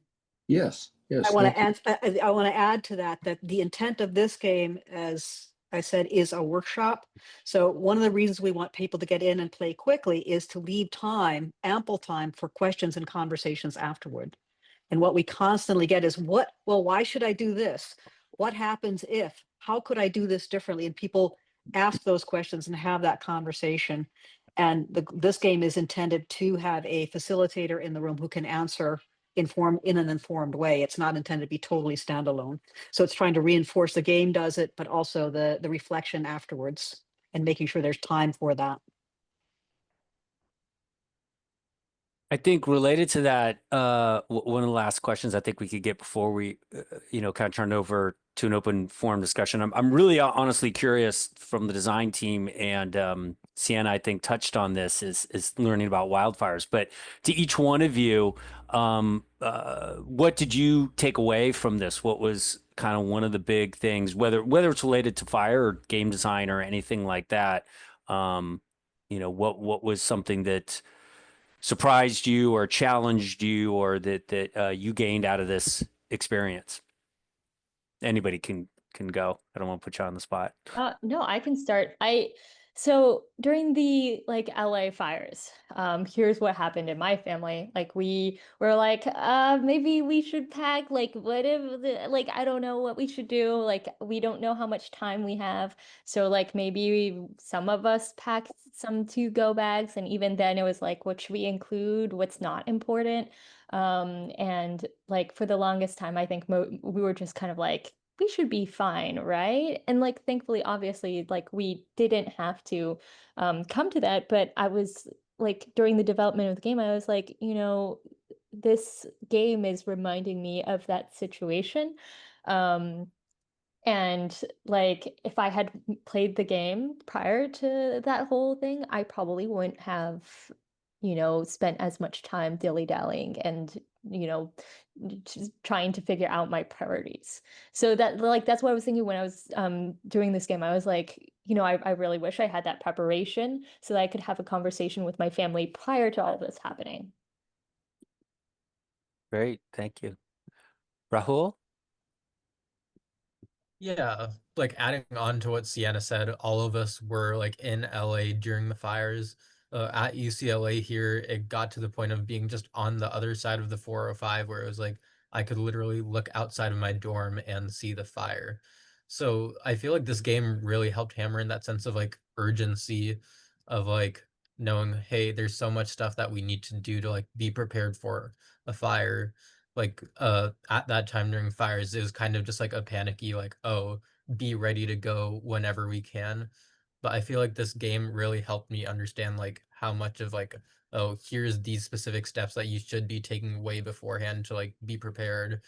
Yes, yes. I want thank to you. I want to add to that the intent of this game, as I said, is a workshop. So one of the reasons we want people to get in and play quickly is to leave time, ample time for questions and conversations afterward. And what we constantly get is why should I do this? What happens if? How could I do this differently? And people ask those questions and have that conversation. And this game is intended to have a facilitator in the room who can answer in an informed way. It's not intended to be totally standalone. So it's trying to reinforce the game does it, but also the reflection afterwards and making sure there's time for that. I think related to that, one of the last questions I think we could get before we, kind of turn over to an open forum discussion. I'm really honestly curious from the design team, and Sienna, I think, touched on this, is learning about wildfires. But to each one of you, what did you take away from this? What was kind of one of the big things, whether it's related to fire or game design or anything like that? What was something that surprised you or challenged you or that you gained out of this experience? Anybody can go. I don't want to put you on the spot. No, I can start. So during the LA fires, here's what happened in my family. We were like, maybe we should pack, what if I don't know what we should do. We don't know how much time we have. So maybe some of us packed some to-go bags, and even then it was what should we include? What's not important? And for the longest time, I think we were just kind of we should be fine, right? And thankfully, obviously, we didn't have to come to that. But I was during the development of the game, I was this game is reminding me of that situation. And if I had played the game prior to that whole thing, I probably wouldn't have, spent as much time dilly-dallying and, just trying to figure out my priorities. So that's what I was thinking when I was doing this game. I was I really wish I had that preparation so that I could have a conversation with my family prior to all this happening. Great, thank you. Rahul? Yeah, adding on to what Sienna said, all of us were in LA during the fires. At UCLA here, it got to the point of being just on the other side of the 405 where it was I could literally look outside of my dorm and see the fire. So I feel like this game really helped hammer in that sense of urgency of knowing, hey, there's so much stuff that we need to do to be prepared for a fire. At that time during fires, it was kind of just a panicky oh, be ready to go whenever we can. but I feel like this game really helped me understand like how much of like, oh, here's these specific steps that you should be taking way beforehand to like be prepared.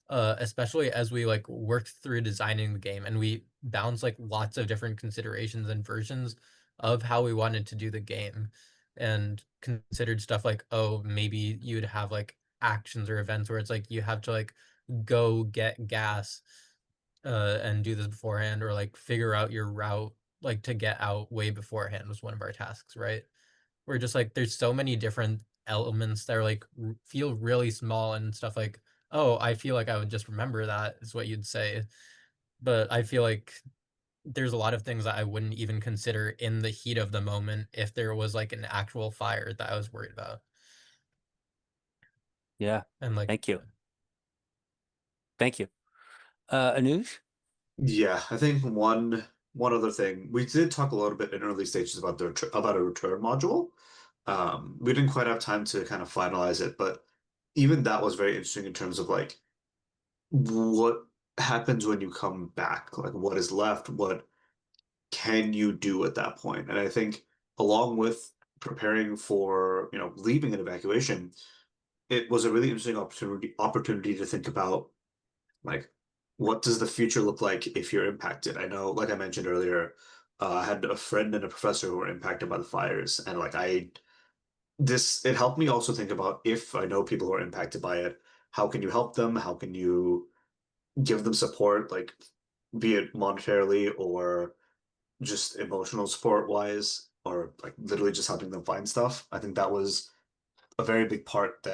Especially as we like worked through designing the game and we balanced like lots of different considerations and versions of how we wanted to do the game and considered stuff like, oh, maybe you'd have like actions or events where it's like you have to like go get gas and do this beforehand, or like figure out your route like to get out way beforehand was one of our tasks, right? We're just like there's so many different elements that are like feel really small and stuff like, oh, I feel like I would just remember that is what you'd say. But I feel like there's a lot of things that I wouldn't even consider in the heat of the moment if there was like an actual fire that I was worried about. Yeah. And like, Thank you. Thank you. Anuj? Yeah, I think one other thing we did talk a little bit in early stages about about a return module. We didn't quite have time to kind of finalize it, but even that was very interesting in terms of like what happens when you come back, like what is left, what can you do at that point? And I think along with preparing for, leaving an evacuation, it was a really interesting opportunity to think about like what does the future look like if you're impacted. I know, like I mentioned earlier, I had a friend and a professor who were impacted by the fires, and like it helped me also think about if I know people who are impacted by it, how can you help them? How can you give them support, like be it monetarily or just emotional support wise, or like literally just helping them find stuff. I think that was a very big part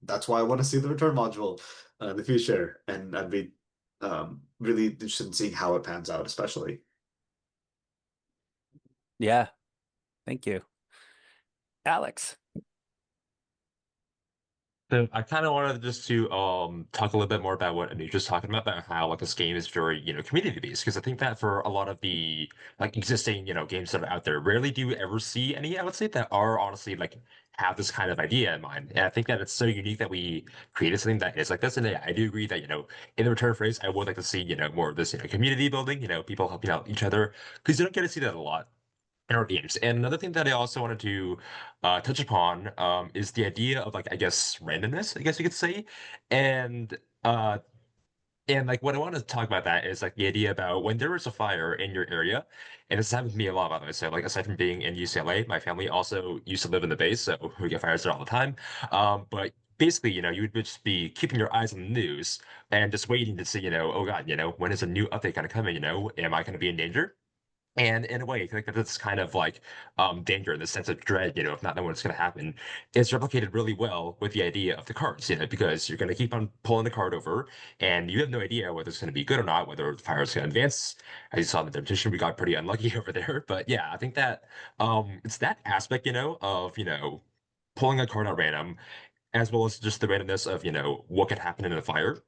that's why I want to see the return module in the future. And I'd be really interested in seeing how it pans out, especially. Yeah. Thank you. Alex? So I kind of wanted just to talk a little bit more about what Anuj was talking about how like this game is very, community based, because I think that for a lot of the like existing, games that are out there, rarely do you ever see any, I would say, that are honestly like have this kind of idea in mind. And I think that it's so unique that we created something that is like this. And yeah, I do agree that, in the return phrase, I would like to see, more of this, community building, people helping out each other, because you don't get to see that a lot in our games. And another thing that I also wanted to touch upon is the idea of like I guess randomness, I guess you could say, and uh, and like what I want to talk about that is like the idea about when there is a fire in your area, and this happened to me a lot by the way. So like aside from being in UCLA, my family also used to live in the base, so we get fires there all the time. But basically, you would just be keeping your eyes on the news and just waiting to see, oh God, when is a new update going to come in? Am I going to be in danger? And in a way, I think that that's kind of like danger in the sense of dread, if not knowing what's going to happen, is replicated really well with the idea of the cards, because you're going to keep on pulling the card over and you have no idea whether it's going to be good or not, whether the fire is going to advance. As you saw in the demonstration, we got pretty unlucky over there. But yeah, I think that it's that aspect, of, pulling a card at random, as well as just the randomness of, what could happen in a fire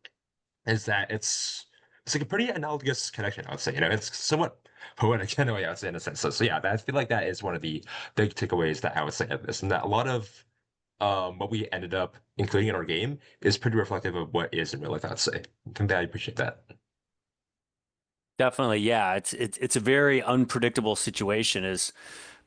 is that it's like a pretty analogous connection, I would say. It's somewhat poetic in a way, I would say, in a sense. So yeah, I feel like that is one of the big takeaways that I would say of this, and that a lot of what we ended up including in our game is pretty reflective of what is in real life, I'd say. I think that I appreciate that. Definitely. Yeah. It's a very unpredictable situation, as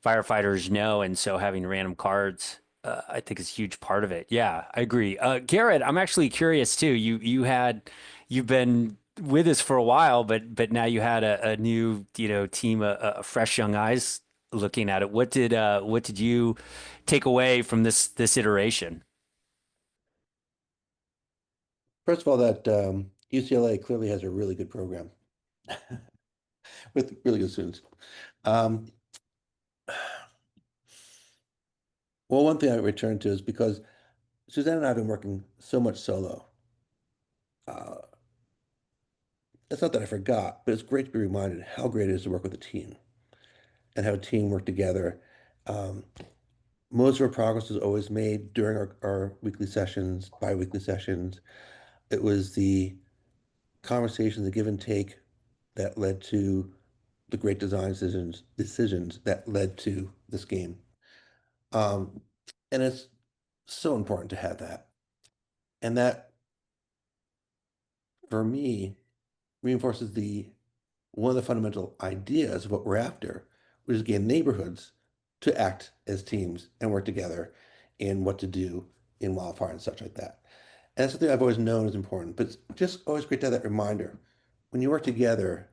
firefighters know. And so having random cards, I think is a huge part of it. Yeah, I agree. Garrett, I'm actually curious too. You've been with us for a while, but now you had a new, team, a fresh young eyes looking at it. What did you take away from this iteration? First of all, that UCLA clearly has a really good program with really good students. Um, well, one thing I return to is because Suzanne and I have been working so much solo. Uh, it's not that I forgot, but it's great to be reminded how great it is to work with a team and have a team work together. Um, most of our progress was always made during our weekly sessions, bi-weekly sessions. It was the conversation, the give and take that led to the great design decisions that led to this game. Um, and it's so important to have that. And that, for me, reinforces one of the fundamental ideas of what we're after, which is again neighborhoods, to act as teams and work together in what to do in wildfire and such like that. And that's something I've always known is important, but it's just always great to have that reminder. When you work together,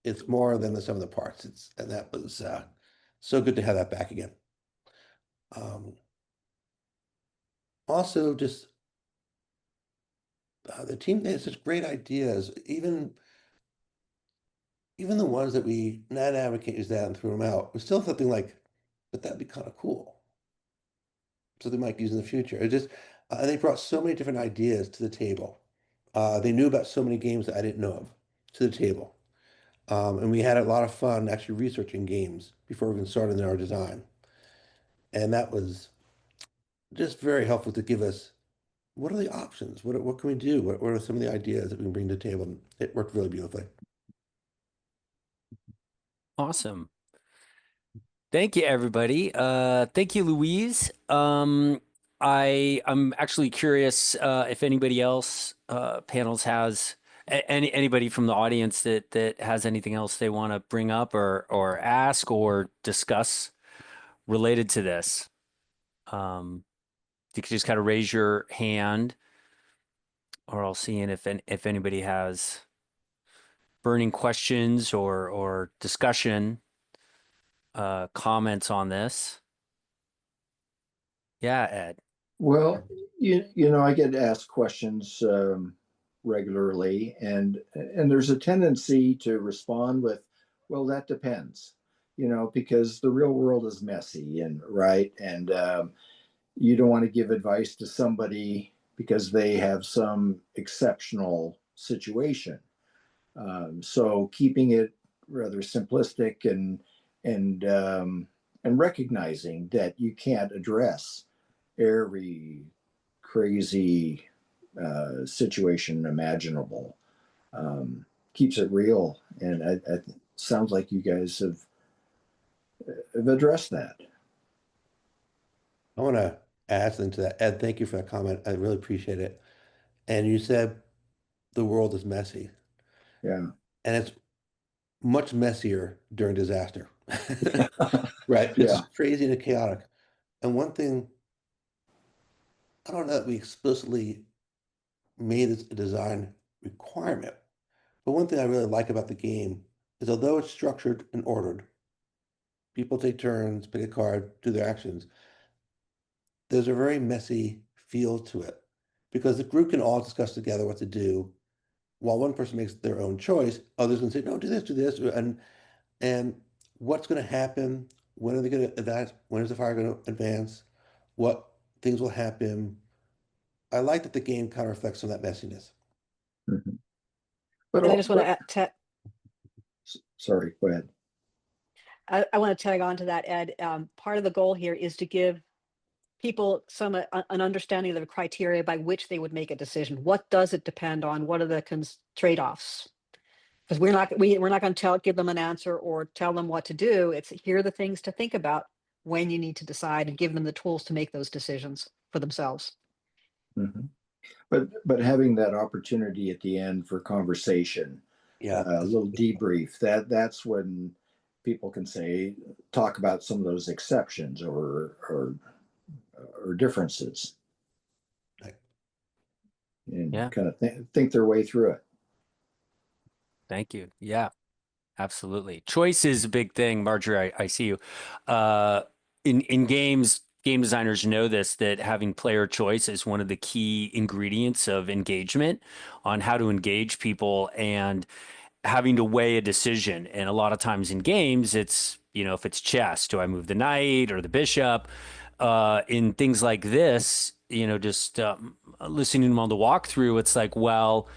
it's more than the sum of the parts. And that was so good to have that back again. Also, just the team had such great ideas, even the ones that we not advocate use that and threw them out. Was still something like, but that'd be kind of cool. So they might use in the future. It just they brought so many different ideas to the table. They knew about so many games that I didn't know of to the table. And we had a lot of fun actually researching games before we even started in our design. And that was just very helpful to give us what are the options? What can we do? What are some of the ideas that we can bring to the table? And it worked really beautifully. Awesome. Thank you, everybody. Thank you, Louise. I'm actually curious if anybody else panels has anybody from the audience that has anything else they want to bring up or ask or discuss related to this. You could just kind of raise your hand, or I'll see if anybody has burning questions or discussion comments on this. Yeah, Ed. Well, I get asked questions regularly, and there's a tendency to respond with, "Well, that depends," because the real world is messy and right, and you don't want to give advice to somebody because they have some exceptional situation. So keeping it rather simplistic and recognizing that you can't address every crazy situation imaginable keeps it real, and it sounds like you guys have addressed that. I want to add something to that. Ed, thank you for that comment. I really appreciate it. And you said the world is messy. Yeah. And it's much messier during disaster. Right? It's Yeah. crazy and chaotic. And one thing, I don't know that we explicitly made this a design requirement, but one thing I really like about the game is although it's structured and ordered, people take turns, pick a card, do their actions. There's a very messy feel to it because the group can all discuss together what to do. While one person makes their own choice, others can say, no, do this, and what's going to happen? When are they going to advance? When is the fire going to advance? What things will happen? I like that the game kind of reflects some of that messiness. Mm-hmm. But and I just want to sorry, go ahead. I want to tag on to that, Ed. Part of the goal here is to give people an understanding of the criteria by which they would make a decision. What does it depend on? What are the trade-offs? Because we're not going to give them an answer or tell them what to do. It's here are the things to think about when you need to decide, and give them the tools to make those decisions for themselves. Mm-hmm. But having that opportunity at the end for conversation, a little debrief, that's when people can talk about some of those exceptions or differences, and kind of think their way through it. Thank you. Yeah, absolutely. Choice is a big thing. Marjorie, I see you. In games, game designers know this, that having player choice is one of the key ingredients of engagement on how to engage people and having to weigh a decision. And a lot of times in games, it's, if it's chess, do I move the knight or the bishop? In things like this, just listening to them on the walkthrough, it's like, well,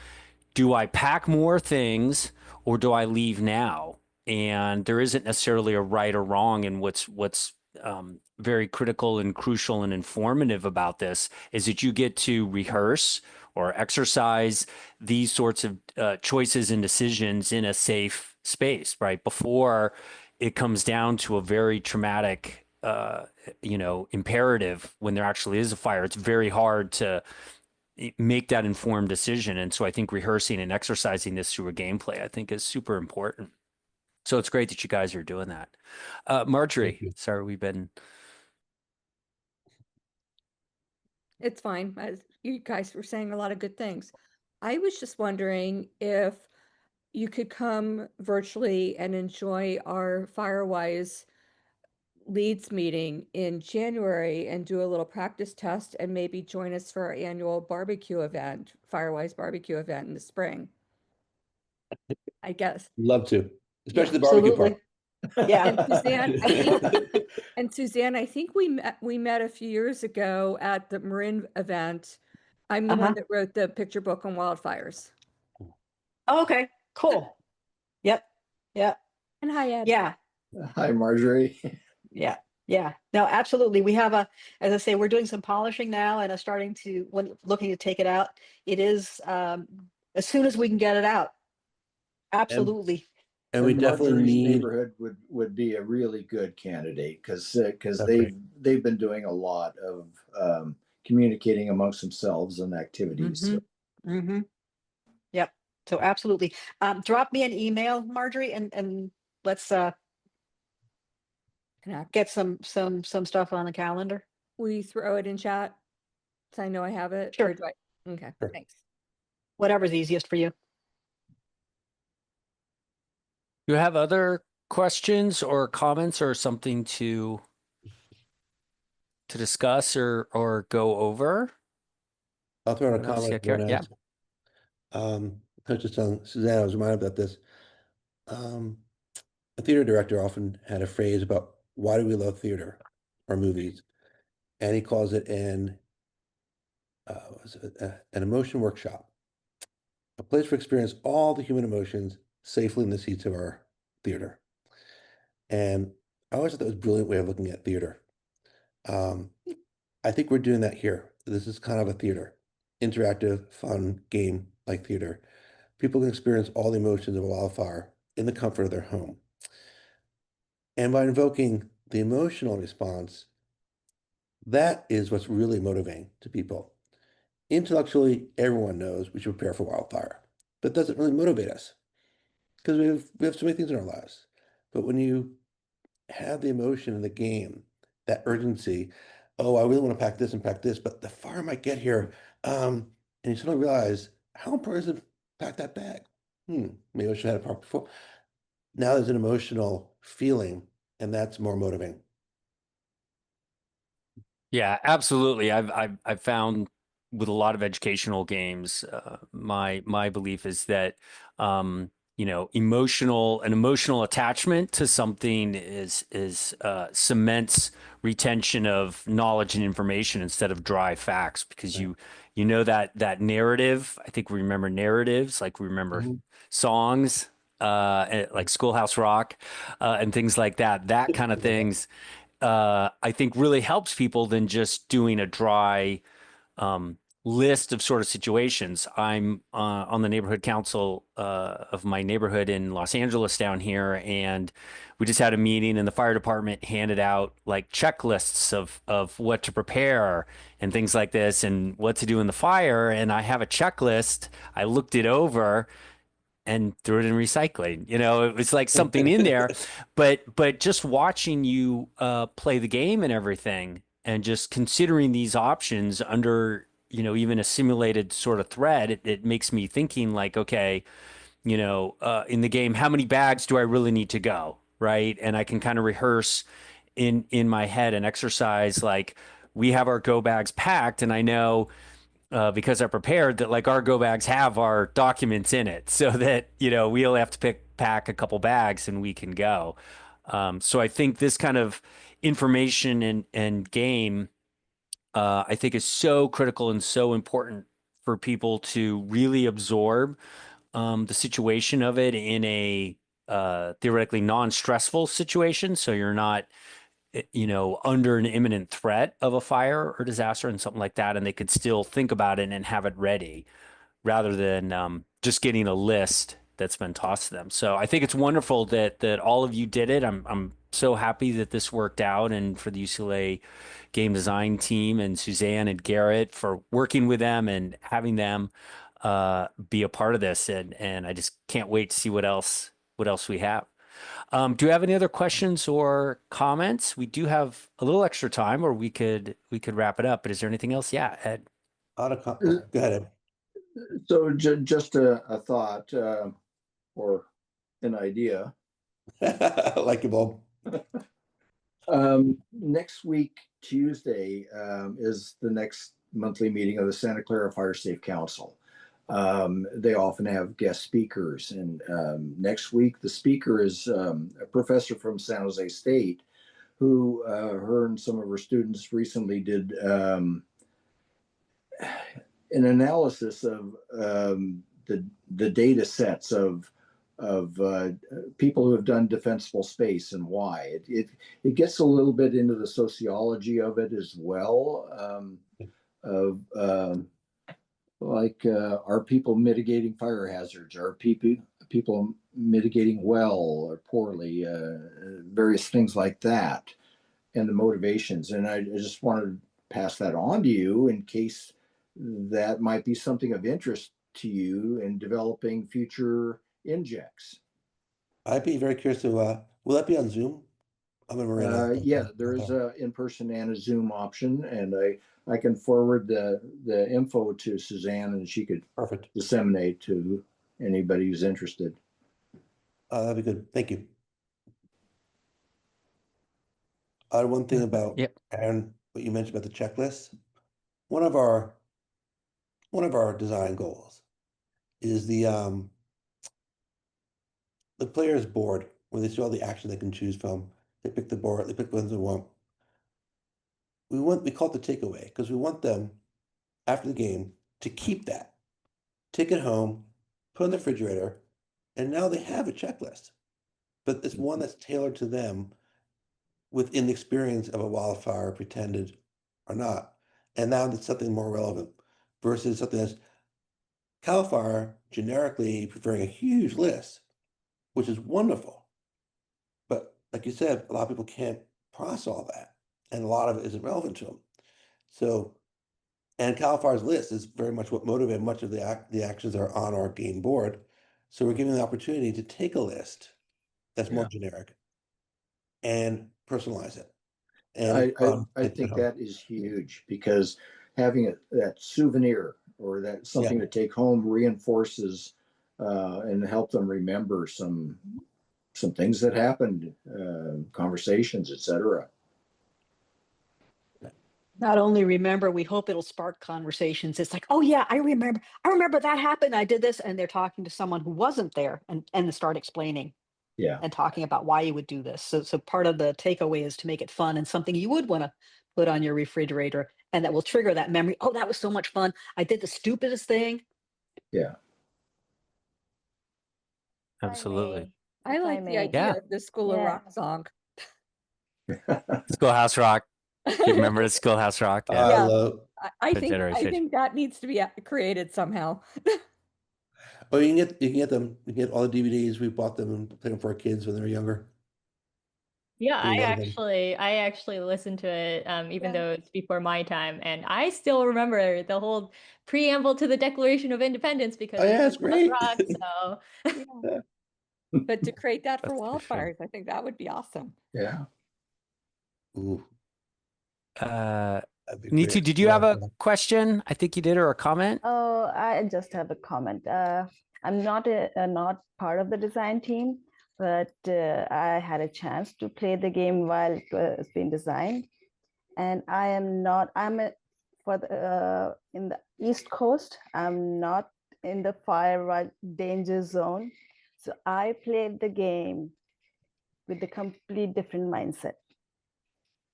do I pack more things or do I leave now? And there isn't necessarily a right or wrong. And what's very critical and crucial and informative about this is that you get to rehearse or exercise these sorts of choices and decisions in a safe space, right? Before it comes down to a very traumatic, imperative when there actually is a fire. It's very hard to make that informed decision. And so I think rehearsing and exercising this through a gameplay, I think, is super important. So it's great that you guys are doing that. Marjorie, sorry, we've been. It's fine. As you guys were saying a lot of good things. I was just wondering if you could come virtually and enjoy our Firewise leads meeting in January and do a little practice test and maybe join us for our annual barbecue event, Firewise barbecue event in the spring. I guess. Love to, especially Yeah, the barbecue absolutely. part. Yeah. And Suzanne, I think, and Suzanne, I think we met a few years ago at the Marin event. I'm the one that wrote the picture book on wildfires. Oh, okay, cool. Yep. Yeah. And hi, Ed. Yeah. Hi, Marjorie. Yeah. Yeah. No, absolutely. We have as I say, we're doing some polishing now and are starting to, when looking to take it out. It is as soon as we can get it out. Absolutely. And we definitely Marjorie's need. neighborhood would be a really good candidate because Okay. they've been doing a lot of communicating amongst themselves and activities. Mm-hmm. Yep. So absolutely. Drop me an email, Marjorie, and let's get some stuff on the calendar. Will you throw it in chat? So I know I have it. Sure. Or do I? Okay, Sure. thanks. Whatever's easiest for you. You have other questions or comments or something to discuss or go over? I'll throw in a What else? comment. Yeah, yeah. I was just telling Suzanne, I was reminded about this. A theater director often had a phrase about why do we love theater or movies, and he calls it an emotion workshop, a place for experience all the human emotions safely in the seats of our theater. And I always thought that was a brilliant way of looking at theater. I think we're doing that here. This is kind of a theater, interactive, fun game like theater. People can experience all the emotions of a wildfire in the comfort of their home. And by invoking the emotional response, that is what's really motivating to people. Intellectually, everyone knows we should prepare for wildfire, but it doesn't really motivate us because we have so many things in our lives. But when you have the emotion in the game, that urgency, oh, I really want to pack this and pack this, but the fire might get here. And you suddenly realize how important is it to pack that bag? Maybe I should have had it packed before. Now there's an emotional feeling, and that's more motivating. Yeah, absolutely. I've found with a lot of educational games, my belief is that an emotional attachment to something is cements retention of knowledge and information instead of dry facts, because you know that narrative. I think we remember narratives, like we remember songs, like Schoolhouse Rock, and things like that. That kind of things. I think really helps people than just doing a dry list of sort of situations. I'm on the neighborhood council of my neighborhood in Los Angeles down here, and we just had a meeting, and the fire department handed out like checklists of what to prepare and things like this and what to do in the fire. And I have a checklist. I looked it over and threw it in recycling. It was like something in there, but just watching you play the game and everything, and just considering these options under, even a simulated sort of thread, it makes me thinking like, okay, in the game, how many bags do I really need to go? Right. And I can kind of rehearse in my head and exercise, like we have our go bags packed, and I know, because I prepared that, like, our go bags have our documents in it, so that we only have to pack a couple bags and we can go. So I think this kind of information and game, I think, is so critical and so important for people to really absorb the situation of it in a theoretically non-stressful situation, so you're not under an imminent threat of a fire or disaster and something like that, and they could still think about it and have it ready, rather than just getting a list that's been tossed to them. So I think it's wonderful that all of you did it. I'm so happy that this worked out, and for the UCLA game design team and Suzanne and Garrett for working with them and having them be a part of this. And I just can't wait to see what else we have. Do you have any other questions or comments? We do have a little extra time, or we could wrap it up. But is there anything else? Yeah, Ed. Go ahead, Ed. So just a thought or an idea. Like you, Bob. Next week, Tuesday, is the next monthly meeting of the Santa Clara Fire Safe Council. They often have guest speakers, and next week the speaker is a professor from San Jose State, who her and some of her students recently did an analysis of the data sets of people who have done defensible space and why. It gets a little bit into the sociology of it as well. Are people mitigating fire hazards? Are people mitigating well or poorly? Various things like that, and the motivations. And I just wanted to pass that on to you in case that might be something of interest to you in developing future injects. I'd be very curious to, will that be on Zoom? I'm in Marina. Yeah, there is a in-person and a Zoom option, and I can forward the info to Suzanne, and she could disseminate to anybody who's interested. That'd be good. Thank you. One thing about Aaron, what you mentioned about the checklist. One of our design goals is the player's board, where they see all the action they can choose from. They pick the board, they pick the ones they want. We call it the takeaway, because we want them after the game to keep that, take it home, put it in the refrigerator, and now they have a checklist. But it's one that's tailored to them within the experience of a wildfire, pretended or not. And now it's something more relevant versus something that's CAL FIRE generically preferring a huge list, which is wonderful. But like you said, a lot of people can't process all that, and a lot of it isn't relevant to them. So, and CAL FIRE's list is very much what motivated much of the actions that are on our game board. So we're giving the opportunity to take a list that's more generic and personalize it. And I think that is huge, because having that souvenir or that something to take home reinforces and help them remember some things that happened, conversations, etc. Not only remember, we hope it'll spark conversations. It's like, oh yeah, I remember that happened. I did this, and they're talking to someone who wasn't there, and start explaining. And talking about why you would do this. So part of the takeaway is to make it fun and something you would want to put on your refrigerator, and that will trigger that memory. Oh, that was so much fun. I did the stupidest thing. Yeah. Absolutely. I like the idea of the School of Rock song. Schoolhouse Rock. You remember the Schoolhouse Rock? I think that needs to be created somehow. Oh, you can get them. You can get all the DVDs. We bought them and played them for our kids when they were younger. Yeah, I actually listened to it, even though it's before my time, and I still remember the whole preamble to the Declaration of Independence because it's great. Rock, so. But to create that for wildfires, I think that would be awesome. Yeah. Ooh. Nitu, did you have a question? I think you did, or a comment? Oh, I just have a comment. I'm not part of the design team, but I had a chance to play the game while it was being designed, and in the East Coast. I'm not in the fire danger zone, so I played the game with a complete different mindset.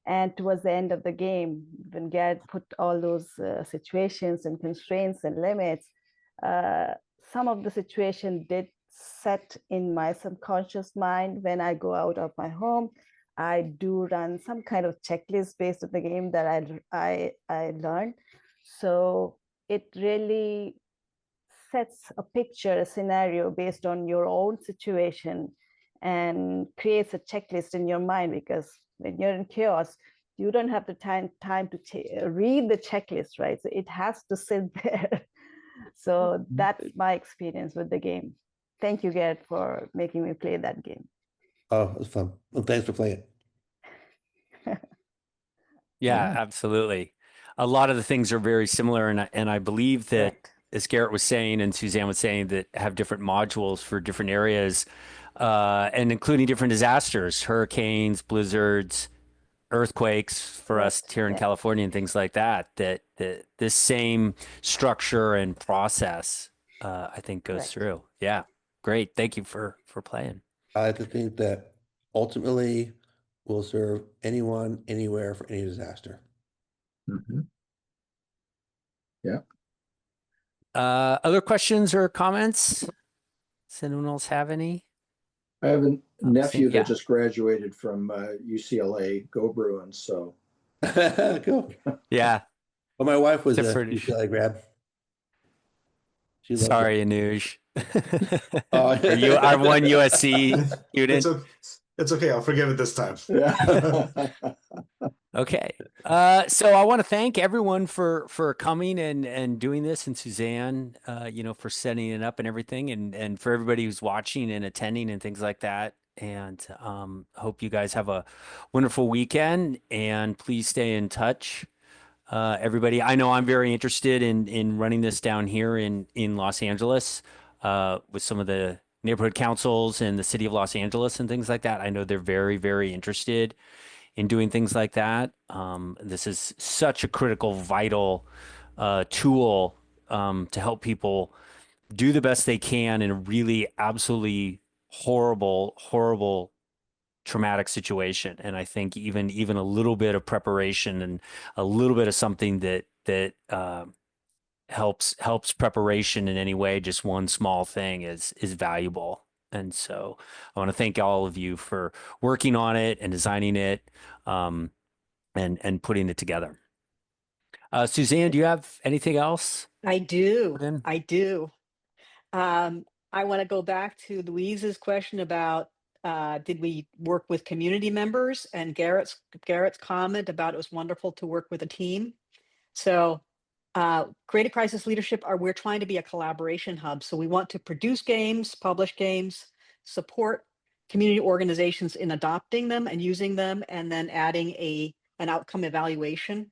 And towards the end of the game, when Garrett put all those situations and constraints and limits, some of the situation did set in my subconscious mind. When I go out of my home, I do run some kind of checklist based on the game that I learned. So it really sets a picture, a scenario based on your own situation, and creates a checklist in your mind, because when you're in chaos, you don't have the time to read the checklist, right? So it has to sit there. So that's my experience with the game. Thank you, Garrett, for making me play that game. Oh, it was fun. Well, thanks for playing. Yeah, Yeah. absolutely. A lot of the things are very similar, and I believe that, Correct. as Garrett was saying and Suzanne was saying, that have different modules for different areas, and including different disasters, hurricanes, blizzards, earthquakes for us Correct. here in Yeah. California and things like that. That this same structure and process, I think, goes Correct. through. Yeah, great. Thank you for playing. I like to think that ultimately will serve anyone, anywhere for any disaster. Mm-hmm. Yeah. Other questions or comments? Does anyone else have any? I have a nephew Yeah. that just graduated from UCLA. Go Bruins! So Cool. Yeah. Well, my wife was a Different. UCLA grad. She loves it. Sorry, Anuj. Oh. Are you our one USC student? It's okay. I'll forgive it this time. Yeah. Okay. So I want to thank everyone for coming and doing this, and Suzanne, for setting it up and everything, and for everybody who's watching and attending and things like that. And hope you guys have a wonderful weekend, and please stay in touch. Everybody, I know I'm very interested in running this down here in Los Angeles, with some of the neighborhood councils and the city of Los Angeles and things like that. I know they're very, very interested in doing things like that. This is such a critical, vital tool to help people do the best they can in a really absolutely horrible, horrible, traumatic situation. And I think even a little bit of preparation and a little bit of something that helps preparation in any way, just one small thing is valuable. And so I want to thank all of you for working on it and designing it, and putting it together. Suzanne, do you have anything else? I do. Then? I do. I want to go back to Louise's question about did we work with community members, and Garrett's comment about it was wonderful to work with a team. So Creative Crisis Leadership, we're trying to be a collaboration hub. So we want to produce games, publish games, support community organizations in adopting them and using them, and then adding an outcome evaluation.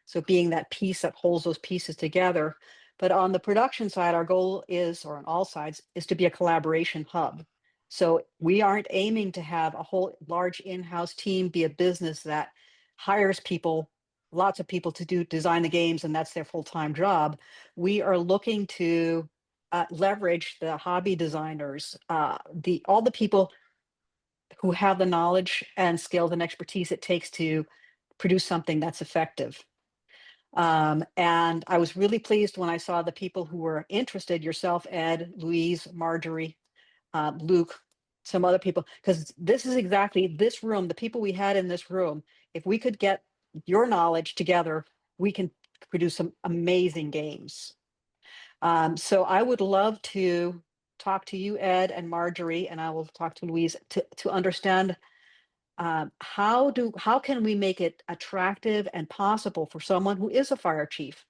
So being that piece that holds those pieces together. But on the production side, our goal is, or on all sides, is to be a collaboration hub. So we aren't aiming to have a whole large in-house team be a business that hires people, lots of people to design the games, and that's their full-time job. We are looking to leverage the hobby designers, all the people who have the knowledge and skills and expertise it takes to produce something that's effective. And I was really pleased when I saw the people who were interested, yourself, Ed, Louise, Marjorie, Luke, some other people, because this is exactly this room, the people we had in this room. If we could get your knowledge together, we can produce some amazing games. So I would love to talk to you, Ed and Marjorie, and I will talk to Louise to understand how can we make it attractive and possible for someone who is a fire chief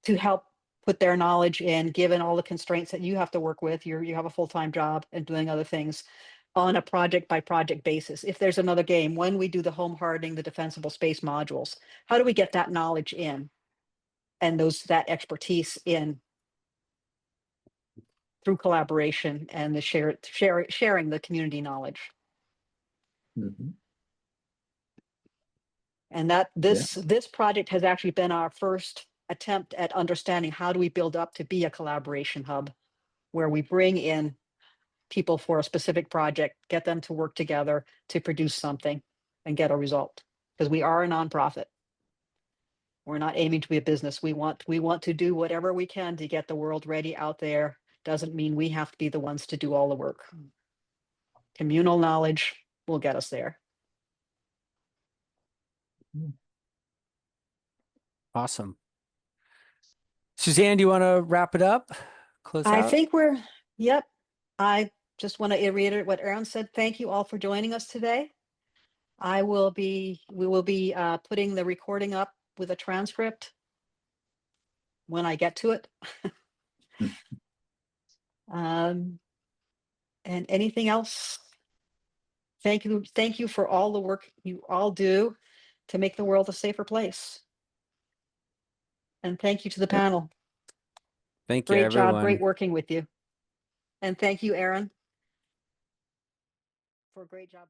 to help put their knowledge in, given all the constraints that you have to work with. You have a full-time job and doing other things on a project by project basis. If there's another game, when we do the home hardening, the defensible space modules, how do we get that knowledge in and that expertise in through collaboration and the sharing the community knowledge? Mm-hmm. And that this project has actually been our first attempt at understanding how do we build up to be a collaboration hub where we bring in people for a specific project, get them to work together to produce something and get a result. Because we are a nonprofit. We're not aiming to be a business. We want to do whatever we can to get the world ready out there. Doesn't mean we have to be the ones to do all the work. Communal knowledge will get us there. Awesome. Suzanne, do you want to wrap it up? Close I out? think yep. I just want to reiterate what Aaron said. Thank you all for joining us today. We will be putting the recording up with a transcript when I get to it. And anything else? Thank you for all the work you all do to make the world a safer place. And thank you to the panel. Thank you, Great job, everyone. great working with you. And thank you, Aaron, for a great job.